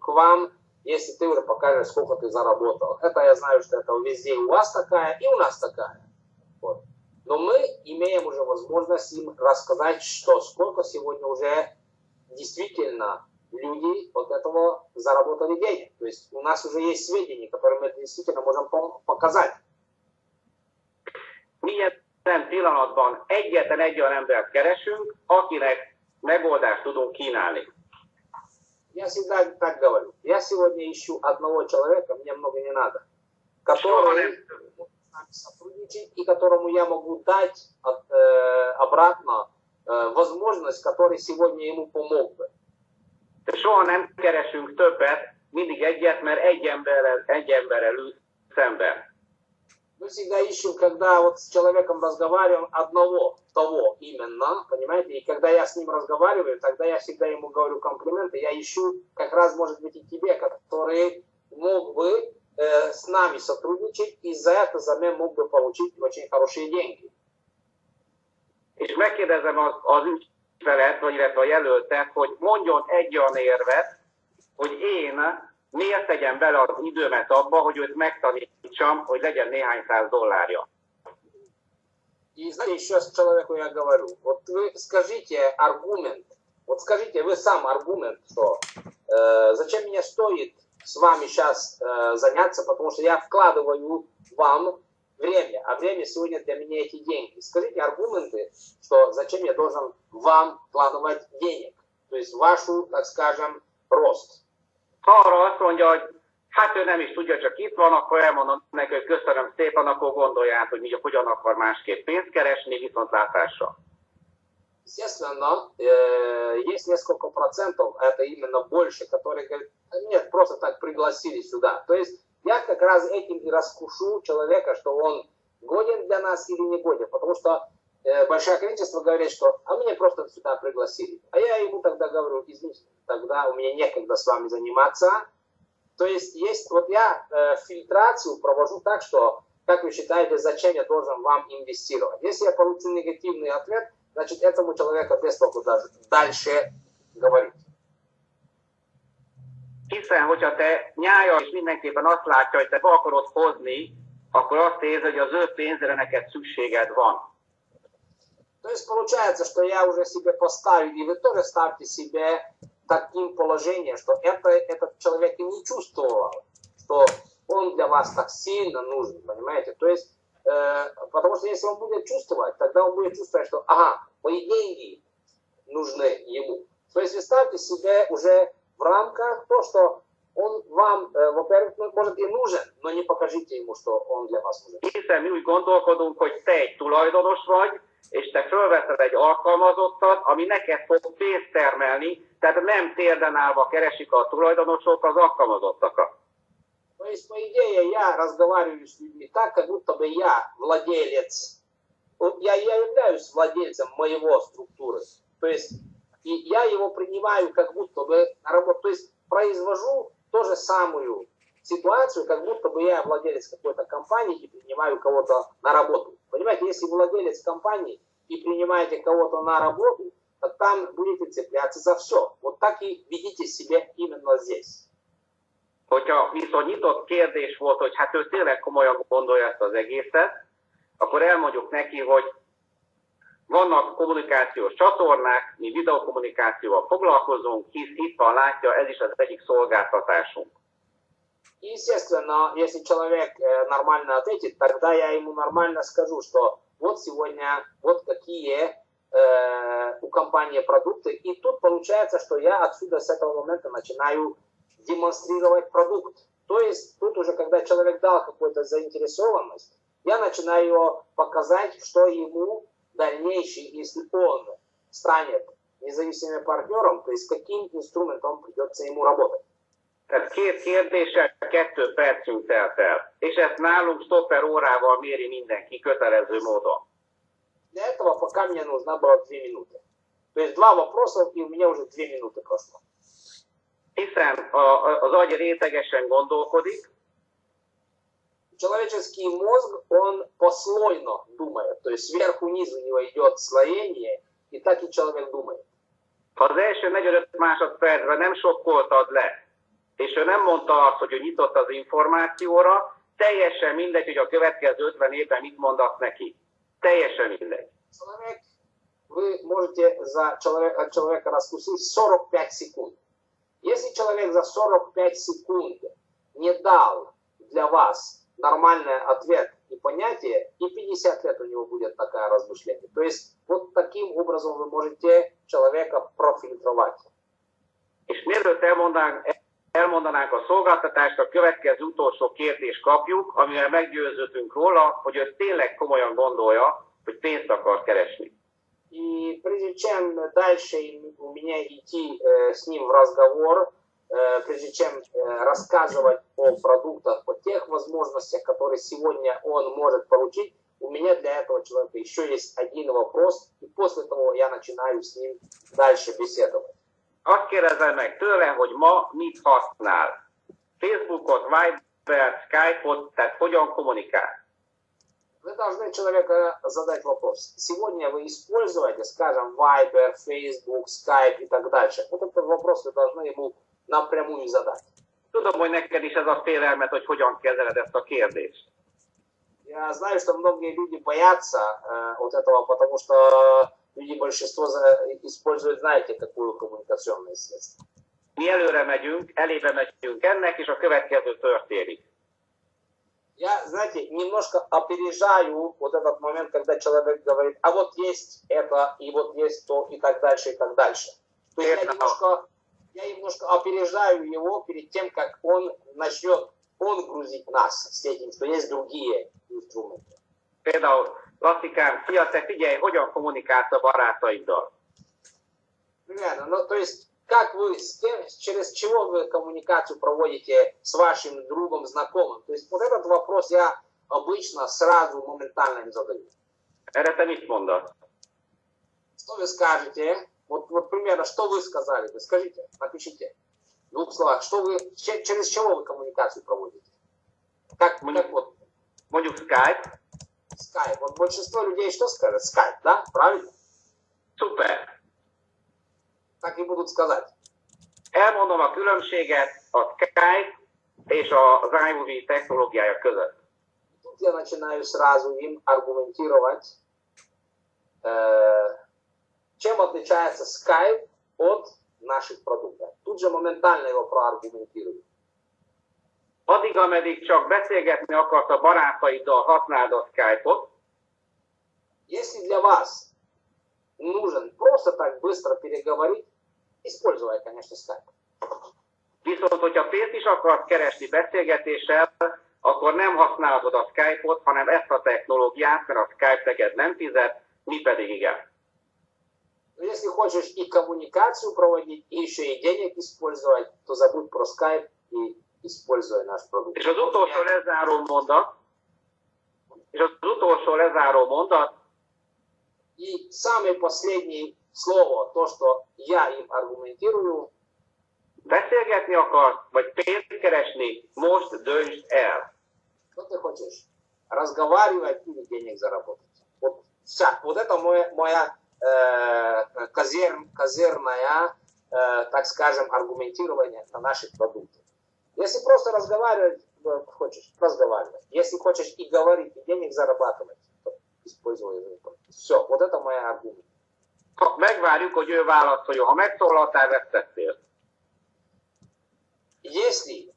к вам, если ты уже покажешь, сколько ты заработал. Это я знаю, что это везде у вас такая и у нас такая. Вот. Но мы имеем уже возможность им рассказать, что сколько сегодня уже действительно люди от этого заработали денег. То есть у нас уже есть сведения, которые мы действительно можем показать. Minden pillanatban egyetlen egy olyan embert keresünk, akinek megoldást tudunk kínálni. Я всегда так говорю. Я сегодня ищу одного человека, мне много не надо, который может с нами сотрудничать и которому я могу дать обратно возможность, который сегодня ему помог бы. Soha nem keresünk többet, mindig egyet, mert egy emberrel ül szemben. Мы всегда ищем, когда вот с человеком разговариваем, одного, того именно, понимаете, и когда я с ним разговариваю, тогда я всегда ему говорю комплименты, я ищу как раз, может быть, и тебе, который мог бы с нами сотрудничать, и за это взамен мог бы получить очень хорошие деньги. És megkérdezem az ügyfelet, vagy illetve a jelöltet, hogy mondjon egy olyan érvet, hogy én miért tegyem bele az időmet abba, hogy őt megtanítsam, hogy legyen néhány száz dollárja. И знаете, еще с человеку я говорю, вот вы скажите аргумент, вот скажите вы сам аргумент, что зачем мне стоит с вами сейчас заняться, потому что я вкладываю вам время, а время сегодня для меня эти деньги. Скажите аргументы, что зачем я должен вам вкладывать денег, то есть вашу, так скажем, рост. Ha arra azt mondja, hogy hát ő nem is tudja, csak itt van, akkor elmondom neki, hogy köszönöm szépen, akkor gondolja át, hogy hogyan akar másképp pénzt keresni, viszontlátásra. Естественно, есть несколько процентов, это именно больше, которые говорят, нет, просто так пригласили сюда. То есть я как раз этим и раскушу человека, что он годен для нас или не годен, потому что большое количество говорит, что а меня просто сюда пригласили. А я ему тогда говорю, извините, тогда у меня некогда с вами заниматься. То есть вот я фильтрацию провожу так, что, как вы считаете, зачем я должен вам инвестировать. Если я получу негативный ответ, значит, этому человеку без толку даже дальше говорить. Hiszen, hogyha te nyája és mindenképpen azt látja, hogy te be akarod hozni, akkor azt érzi, hogy az ő pénzre neked szükséged van. То есть получается, что я уже себе поставил, и вы тоже ставьте себе таким положением, что этот человек и не чувствовал, что он для вас так сильно нужен, понимаете? То есть, потому что если он будет чувствовать, тогда он будет чувствовать, что, ага, мои деньги нужны ему. То есть вы ставьте себе уже в рамках то, что он вам, во-первых, может и нужен, но не покажите ему, что он для вас нужен. Hiszen mi úgy gondolkodunk, hogy te egy tulajdonos vagy, és te fölveszed egy alkalmazottat, ami neked fog pénzt termelni, tehát nem térden állva keresik a tulajdonosok az alkalmazottakat. То есть, по идее, я разговариваю с людьми так, как будто бы я владелец, я являюсь владельцем моего структуры. То есть, и я его принимаю как будто бы на работу. То есть, произвожу ту же самую ситуацию, как будто бы я владелец какой-то компании и принимаю кого-то на работу. Понимаете, если владелец компании и принимаете кого-то на работу, то там будете цепляться за все. Вот так и ведите себя именно здесь. Hogyha viszont nyitott kérdés volt, hogy hát ő tényleg komolyan gondolja ezt az egészet, akkor elmondjuk neki, hogy vannak kommunikációs csatornák, mi videokommunikációval foglalkozunk, hisz itt van, látja, ez is az egyik szolgáltatásunk. Естественно, если человек нормально ответит, тогда я ему нормально скажу, что вот сегодня вот какие у компании продукты. И тут получается, что я отсюда с этого момента начинаю демонстрировать продукт. То есть тут уже, когда человек дал какую-то заинтересованность, я начинаю его показать, что ему дальнейший, если он станет независимым партнером, то есть каким инструментом придется ему работать. Tehát két kérdéssel 2 percünk telt el, és ezt nálunk stopper órával méri mindenki kötelező módon. Для этого пока мне нужна была 2 минуты. То есть 2 вопроса, и у меня уже 2 минуты прошло. Hiszen az agy rétegesen gondolkodik, Человеческий мозг, он послойно думает, то есть сверху вниз у него идет слоение, и так и человек думает. Ha az első 45 másodpercben nem sokkoltad le, és ő nem mondta azt, hogy ő nyitott az információra, teljesen mindegy, hogy a következő 50 évben mit mondasz neki. Teljesen mindegy. Человек, вы можете от человека раскусить 45 секунд. Если человек за 45 секунд не дал для вас нормальный ответ и понятие, и 50 лет у него будет такое размышление. То есть вот таким образом вы можете человека профильтровать. És mielőtt elmondanánk a szolgáltatást, a következő utolsó kérdést kapjuk, amivel meggyőződünk róla, hogy ő tényleg komolyan gondolja, hogy pénzt akar keresni. И прежде чем дальше у меня идти с ним в разговор, прежде чем рассказывать о продуктах, о тех возможностях, которые сегодня он может получить, у меня для этого человека еще есть один вопрос, и после того я начинаю с ним дальше беседовать. Azt kérdezem meg tőle, hogy ma mit használ. Facebookot, Viber, Skype-ot, tehát hogyan kommunikál. Вы должны человека задать вопрос. Сегодня вы используете, скажем, Viber, Facebook, Skype и так дальше. Вот этот вопрос вы должны ему напрямую задать. Tudom, hogy neked is ez a félelmet, hogy hogyan kezeled ezt a kérdést. Я знаю, что многие люди боятся вот этого, потому что люди большинство используют, знаете, какую коммуникационное средство. Mi előre megyünk, elébe megyünk ennek, és a következő történik. Я, знаете, немножко опережаю вот этот момент, когда человек говорит, а вот есть это, и вот есть то, и так дальше, и так дальше. То есть я немножко опережаю его перед тем, как он начнет грузить нас с этим, что есть другие инструменты. Például, Lasszikám, fia, te figyelj, hogyan kommunikálsz a barátaiddal. Примерно, ну, то есть, как вы, через чего вы коммуникацию проводите с вашим другом, знакомым? То есть, вот этот вопрос я обычно сразу, моментально им задаю. Erre te mit mondasz? Что вы скажете? Вот примерно, что вы сказали? Вы скажите, напишите. В двух словах, что вы, через чего вы коммуникацию проводите? Как вот? Mondjuk Skype. Skype. Вот большинство людей что скажет? Skype, да? Правильно? Szuper. Так и будут сказать. Elmondom a különbséget a Skype és az iMovie technológiája között. Тут я начинаю сразу им аргументировать, чем отличается Skype от наших продуктов. Тут же моментально его проаргументирую. Addig, ameddig csak beszélgetni akarsz a barátaiddal, használd a Skype-ot. Если для вас нужен просто так быстро переговорить, используя, конечно, Skype. Viszont, hogyha pénzt is akarsz keresni beszélgetéssel, akkor nem használod a Skype-ot, hanem ezt a technológiát, mert a Skype neked nem fizet, mi pedig igen. Но если хочешь и коммуникацию проводить, и еще и денег использовать, то забудь про Skype и используй наш продукт. És az utolsó lezáró mondat, И самое последнее слово, то, что я им аргументирую, beszélgetni akarsz, vagy pénzt keresni, most döntsd el. что ты хочешь? Разговаривать или денег заработать? Вот это моя козырная, так скажем, аргументирование на наших продуктах. Если просто разговаривать, хочешь, разговаривать. Если хочешь и говорить, и денег зарабатывать, то используй язык. Все, вот это моя аргумент. Megvárjuk, hogy ő válaszoljon. Ha megszólaltál, vesztettél. Если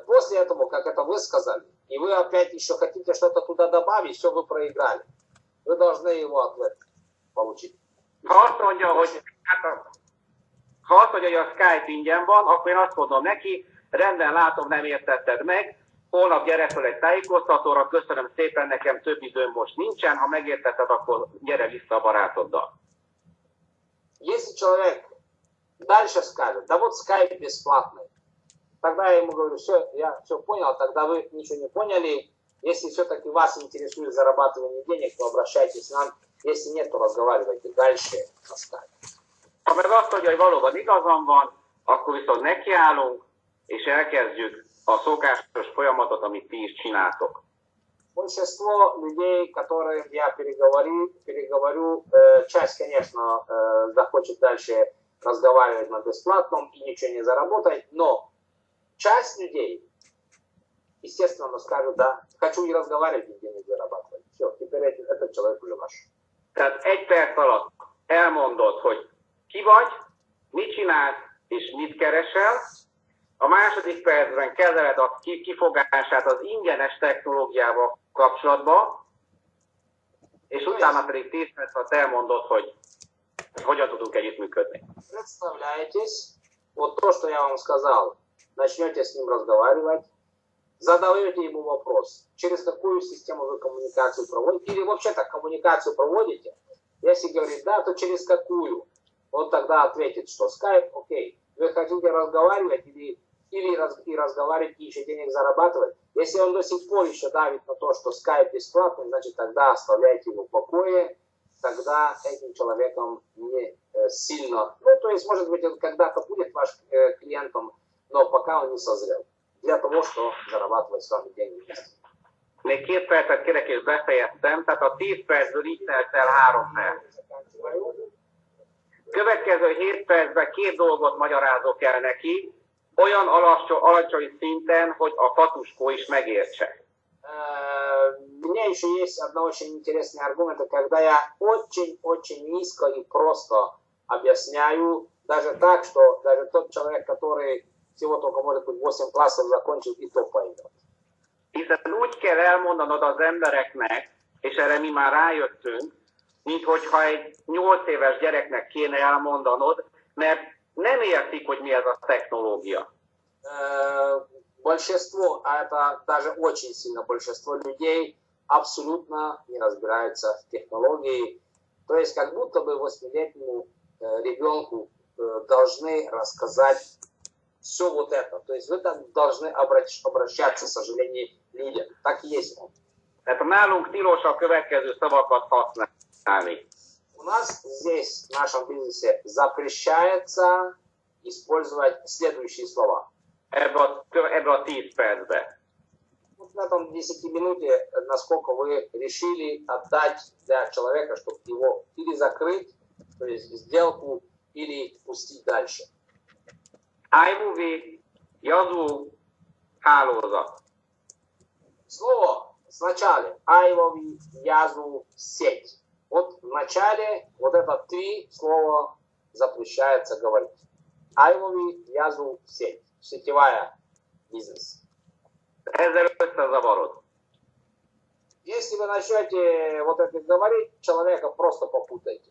после этого, как это вы сказали, и вы опять еще хотите что-то туда добавить, все, вы проиграли. Вы должны его ответ получить. Ha azt mondja, hogy a Skype ingyen van, akkor én azt mondom neki, rendben, látom, nem értetted meg, holnap gyere fel egy tájékoztatóra, köszönöm szépen, nekem több időm most nincsen, ha megértetted, akkor gyere vissza a barátoddal. Если человек дальше скажет, да вот Skype бесплатный, тогда я ему говорю, все, я все понял, тогда вы ничего не поняли. Если все-таки вас интересует зарабатывание денег, то обращайтесь к нам. Если нет, то разговаривайте дальше на Skype. Ha meg azt mondja, hogy valóban igazam van, akkor viszont nekiállunk, és elkezdjük a szokásos folyamatot, amit ti is csináltok. Большинство людей, которым я переговорю, часть, конечно, захочет дальше разговаривать на бесплатном и ничего не заработать, но часть людей, естественно, скажут, да, хочу и разговаривать, и денег зарабатывать. Все, теперь этот человек уже ваш. Tehát egy perc alatt elmondod, hogy ki vagy, mit csinálsz és mit keresel. A második percben kezeled a kifogását az ingyenes technológiával kapcsolatban, és utána pedig 10 perc alatt elmondod, hogy hogyan tudunk együttműködni. Представляетесь, вот то, что я вам сказал, начнете с ним разговаривать, задаете ему вопрос, через какую систему вы коммуникацию проводите, или вообще-то коммуникацию проводите. Если говорит да, то через какую? Он тогда ответит, что Skype, окей. Вы хотите разговаривать или разговаривать и еще денег зарабатывать? Если он до сих пор еще давит на то, что Skype бесплатный, значит тогда оставляйте его в покое, тогда этим человеком не сильно, ну то есть может быть он когда-то будет ваш клиентом, но пока он не sozrel для того, что зарабатывать с вами деньги. Még 2 percet kérek és befejeztem, tehát a 10 percből így telt el 3 perc. Következő 7 percben 2 dolgot magyarázok el neki, olyan alacsony szinten, hogy a katuskó is megértse. У меня еще есть одна очень интересная аргумента, когда я очень низко и просто объясняю, даже так, что даже тот человек, который всего только, может быть, 8 классов закончил, и то поймет. Hiszen úgy kell elmondanod az embereknek, és erre mi már rájöttünk, mint hogyha egy 8 éves gyereknek kéne elmondanod, mert nem értik, hogy mi ez a technológia. Большинство, а это даже очень сильно большинство людей абсолютно не разбираются в технологии. То есть как будто бы 8-летнему ребенку должны рассказать все вот это. То есть вы так должны обращаться, к сожалению, людям. Так и есть. Tehát nálunk tilos a következő szavakat használni. У нас здесь, в нашем бизнесе, запрещается использовать следующие слова. Ebbe a 10 percbe. Вот в этом 10 минуте, насколько вы решили отдать для человека, чтобы его или закрыть, то есть сделку, или пустить дальше. iMovie, Yazoo, hálózat. Слово сначала iMovie, Yazoo, сеть. Вот в начале вот это 3 слова запрещается говорить. iMovie, Yazoo, сеть. Сетевая бизнес. Ezzel összezavarod. Если вы начнете вот это говорить, человека просто попутаете.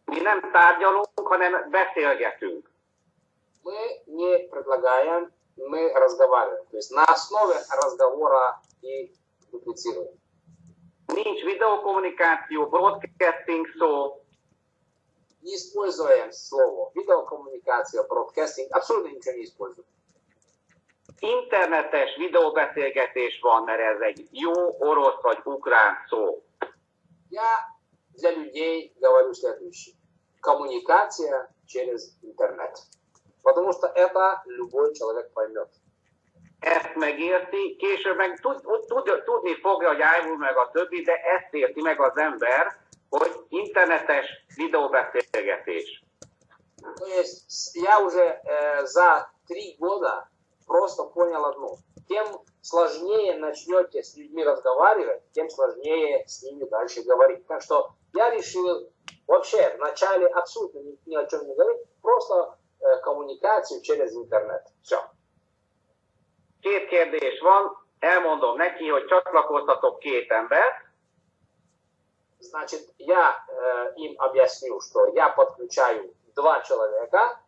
Mi nem tárgyalunk, hanem beszélgetünk. Мы не предлагаем, мы разговариваем. То есть на основе разговора и дуплицируем. Nincs videokommunikáció, broadcasting szó. Не используем слово видеокоммуникация, бродкастинг, абсолютно ничего не используем. Internetes videóbeszélgetés van, mert ez egy jó orosz vagy ukrán szó. Я для людей говорю следующее. Коммуникация через интернет. Потому что это любой человек поймет. Ezt megérti, később meg tudni fogja, hogy iMovie meg a többi, de ezt érti meg az ember, hogy internetes videóbeszélgetés. То есть я уже за 3 года просто понял одно. Тем сложнее начнете с людьми разговаривать, тем сложнее с ними дальше говорить. Так что я решил вообще вначале абсолютно ни о чем не говорить, просто коммуникацию через интернет. Все. 2 kérdés van, elmondom neki, hogy csatlakoztatok 2 embert. Значит, я им объясню, что я подключаю 2 человека.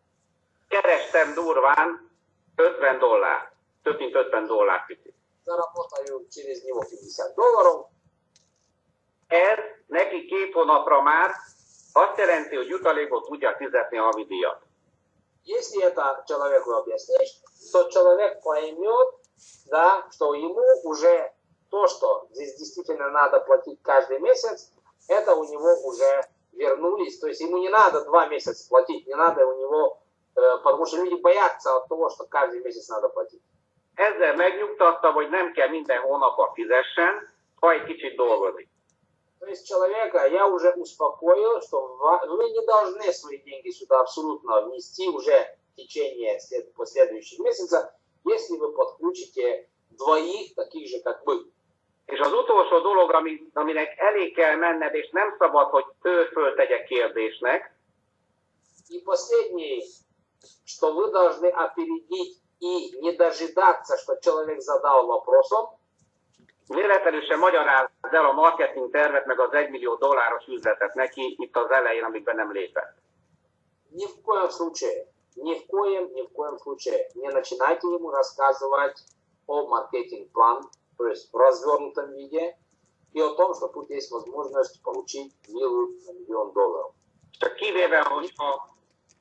Kerestem durván $50. Több mint $50 picit. Заработаю через него $50. Ez neki 2 hónapra már azt jelenti, hogy jutalékot tudja fizetni a havidíjat. Если это человеку объяснишь, то человек поймет, да, что ему уже то, что здесь действительно надо платить каждый месяц, это у него уже вернулись. То есть ему не надо 2 месяца платить, не надо у него, потому что люди боятся от того, что каждый месяц надо платить. Ezzel megnyugtattam, hogy nem kell minden hónapban fizessen, ha egy kicsit dolgozik. То есть человека я уже успокоил, что вы не должны свои деньги сюда абсолютно внести уже в tечение последующих месяцев, если вы подключите двоих таких же, как вы. És az utolsó dolog, aminek elég kell menned, és nem szabad, hogy ő föltegye kérdésnek, И последний, что вы должны опередить и не дожидаться, что человек задал вопросом. Véletlenül sem magyarázz el a marketing tervet, meg az $1 millió üzletet neki itt az elején, amikben nem lépett. Ни в коем случае, ни в коем случае не начинайте ему рассказывать о маркетинг-план, то есть в развернутом виде, и о том, что тут есть возможность получить виллу на $1 million. Csak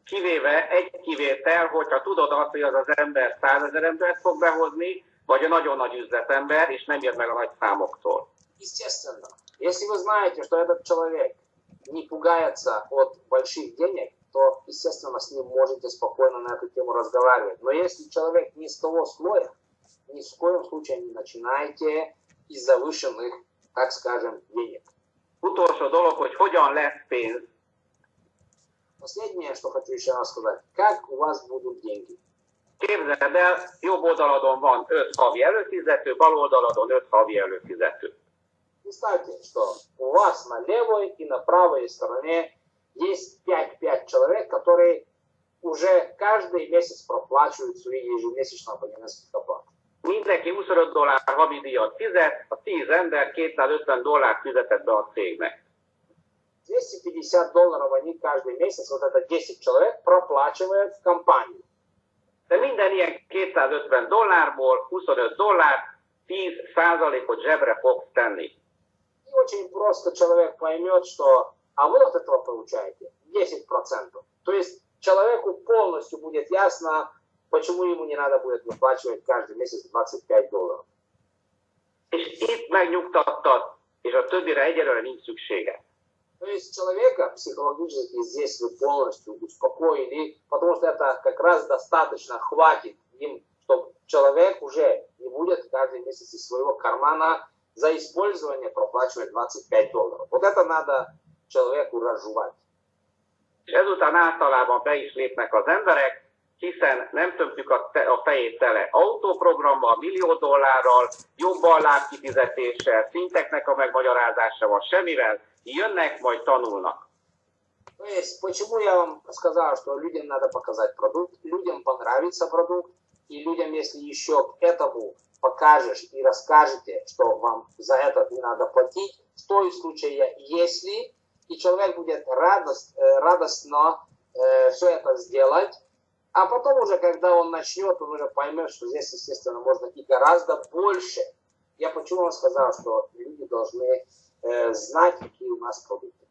kivéve egy kivétel, hogyha tudod azt, hogy az az ember $100,000 fog behozni, vagy a nagyon nagy üzletember, és nem jön meg a nagy számoktól. Естественно, если вы знаете, что этот человек не пугается от больших денег, то, естественно, с ним можете спокойно на эту тему разговаривать. Но если человек не с того слоя, ни в коем случае не начинайте из завышенных, так скажем, денег. Utolsó dolog, hogy hogyan lesz pénz. Последнее, что хочу еще раз сказать. Как у вас будут деньги? Képzeld el, jobb oldaladon van 5 havi előfizető, bal oldaladon 5 havi előfizető. Представьте, что у вас на левой и на правой стороне есть 5 человек, которые уже каждый месяц проплачивают свои ежемесячные абонентские оплаты. Mindenki $25 havi díjat fizet, a 10 ember $250 fizetett be a cégnek. $250 они каждый месяц, вот это 10 человек, проплачивают в компанию. De minden ilyen $250-ból $25 10%-ot zsebre fogsz tenni. И очень просто человек поймет, что а вы от этого получаете 10%. То есть человеку полностью будет ясно, почему ему не надо будет выплачивать каждый месяц $25. És itt megnyugtattad, és a többire egyelőre nincs szüksége. То есть человека психологически здесь вы полностью успокоили, потому что это как раз достаточно хватит им, чтобы человек уже не будет каждый месяц из своего кармана за использование проплачивать $25. Вот это надо человеку разжевать. És ezután általában be is lépnek az emberek, hiszen nem tömtük a fejét tele autóprogrammal, $1 millió, jobban lábkifizetéssel, szinteknek a megmagyarázásával, semmivel, jönnek, majd tanulnak. То есть, почему я вам сказал, что людям надо показать продукт, людям понравится продукт, и людям, если еще к этому покажешь и расскажете, что вам за это не надо платить, в том случае, если, и человек будет радостно все это сделать, а потом уже, когда он начнет, он уже поймет, что здесь, естественно, можно и гораздо больше. Я почему вам сказал, что люди должны знать, какие у нас продукты.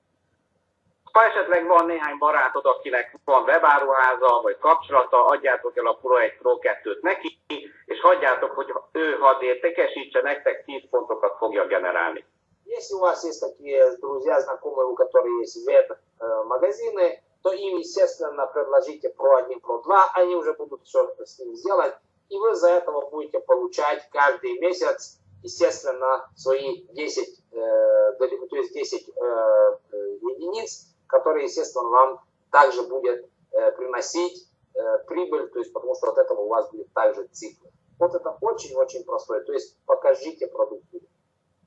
Ha esetleg van néhány barátod, akinek van webáruháza, vagy kapcsolata, adjátok el a Pro 1 Pro 2-t neki, és hagyjátok, hogy ő hadd értékesítse, nektek 10 pontokat fogja generálni. Если у вас есть такие друзья, знакомые, у которых есть веб-магазины, то им, естественно, предложите Pro 1, Pro 2, они уже будут все с ним сделать, и вы за этого будете получать каждый месяц, естественно, свои 10, то есть 10 единиц, которые, естественно, вам также будет приносить прибыль, то есть потому что от этого у вас будет также цикл. Вот это очень-очень простое, то есть покажите продукт.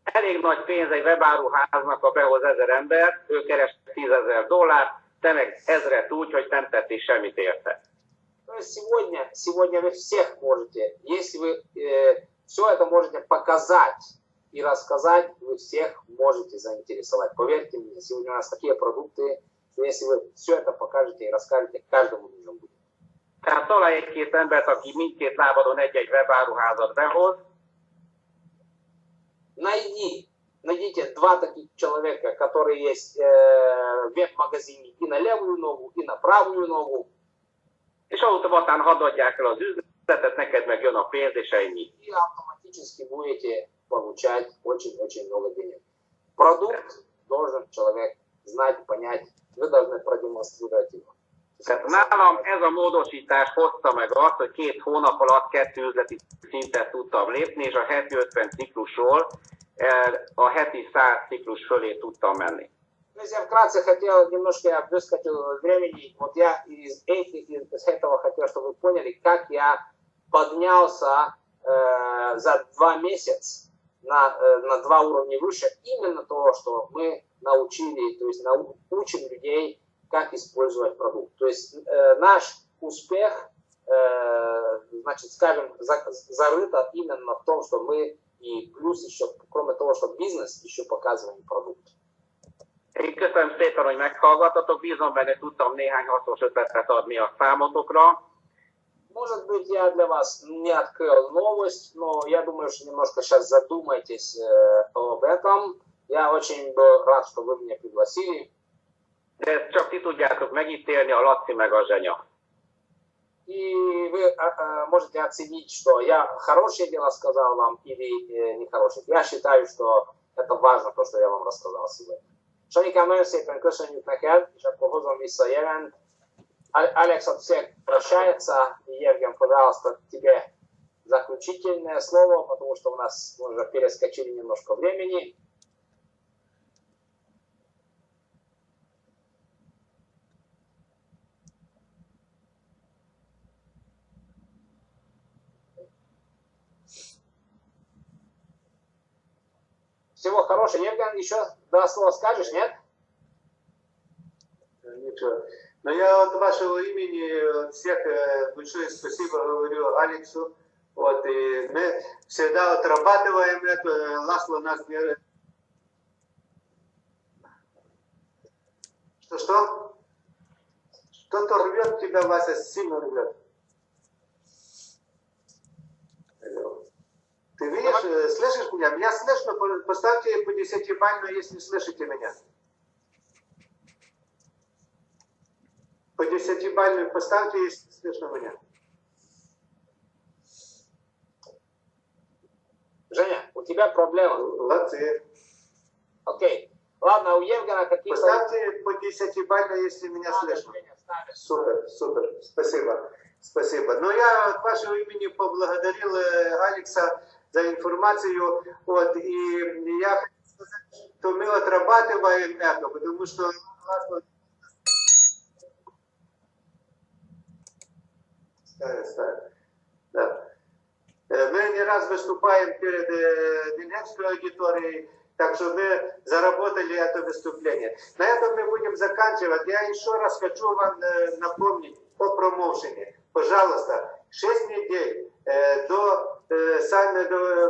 Elég nagy pénz egy webáruháznak, ha behoz 1000 embert, ő keres $10,000, te meg 1000-et úgy, hogy nem tettél semmit érte. То есть сегодня вы всех можете, если вы все это можете показать и рассказать, вы всех можете заинтересовать. Поверьте мне, сегодня у нас такие продукты, что если вы все это покажете и расскажете, каждому нужно будет. Tehát találj egy-két embert, aki mindkét lábadon egy-egy webáruházat behoz. Найдите 2 таких человека, которые есть в веб-магазине и на левую ногу, и на правую ногу. És automatán hadd adják el az üzletet, neked meg jön a pénz, és ennyi. И автоматически будете получать очень-очень много денег. Продукт должен человек знать, понять. Вы должны продемонстрировать его. Tehát nálam ez a módosítás hozta meg azt, hogy 2 hónap alatt 2 üzleti szintet tudtam lépni, és a heti 50 ciklusról a heti 100 ciklus fölé tudtam menni. Я вкратце хотел немножко выскочить времени. Вот я из этого хотел, чтобы вы поняли, как я поднялся за 2 месяца на 2 уровня выше. Именно то, что мы научили, то есть учим людей, как использовать продукт. То есть наш успех, значит, скажем, зарыто именно в том, что мы и плюс еще, кроме того, что бизнес, еще показываем продукт. Én köszönöm szépen, hogy meghallgattatok, bízom benne, tudtam néhány hasznos ötletet adni a számotokra. Может быть, я для вас не открыл новость, но я думаю, что немножко сейчас задумайтесь об этом. Я очень был рад, что вы меня пригласили. De ezt csak ti tudjátok megítélni, a Laci meg a Zsenya. И вы можете оценить, что я хорошее дело сказал вам или нехорошее. Я считаю, что это важно, то, что я вам рассказал сегодня. Sanikám, nagyon szépen köszönjük neked, és akkor hozom vissza a jelent. Алекс от всех прощается. И, Евген, пожалуйста, тебе заключительное слово, потому что у нас мы уже перескочили немножко времени. Всего хорошего. Евген, еще 2 слова скажешь, нет? Ничего. Но я от вашего имени всех большое спасибо говорю Алексу. Вот, и мы всегда отрабатываем это. Ласло нас не... Что? Что-то рвет тебя, Вася, сильно рвет. Ты видишь, слышишь меня? Меня слышно? Поставьте по 10-бальную, если слышите меня. По 10-бальную поставьте, если слышно меня. Женя, у тебя проблема. Молодцы. Окей. Ладно, у Евгена какие-то... Поставьте по 10-бальную, если меня слышно. Супер, супер. Спасибо. Спасибо. Но я от вашего имени поблагодарил Алекса за информацию. Вот, и я хочу сказать, что мы отрабатываем это, потому что да. Мы не раз выступаем перед венгерской аудиторией, так что мы заработали это выступление. На этом мы будем заканчивать. Я еще раз хочу вам напомнить о промоушене. Пожалуйста, 6 недель до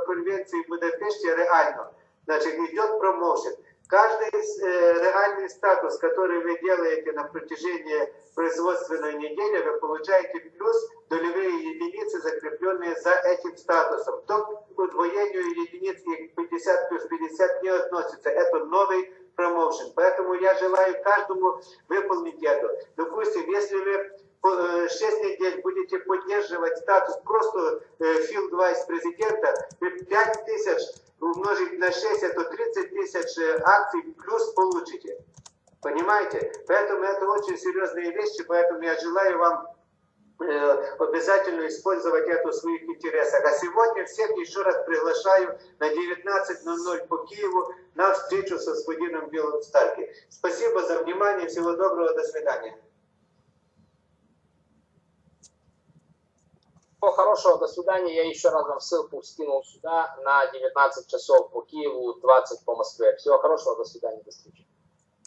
конвенции в Будапеште реально. Значит, идет промоушен. Каждый реальный статус, который вы делаете на протяжении производственной недели, вы получаете плюс долевые единицы, закрепленные за этим статусом. То к удвоению единиц и 50 плюс 50 не относится. Это новый промоушен. Поэтому я желаю каждому выполнить это. Допустим, если вы 6 недель будете поддерживать статус просто Field Vice президента, вы 5000 умножить на 6, это 30 тысяч акций плюс получите. Понимаете? Поэтому это очень серьезные вещи, поэтому я желаю вам обязательно использовать это в своих интересах. А сегодня всех еще раз приглашаю на 19:00 по Киеву на встречу со господином Белостальки. Спасибо за внимание, всего доброго, до свидания. Всего хорошего, до свидания. Я еще раз вам ссылку скинул сюда на 19 часов по Киеву, 20 по Москве. Всего хорошего, до свидания, до встречи.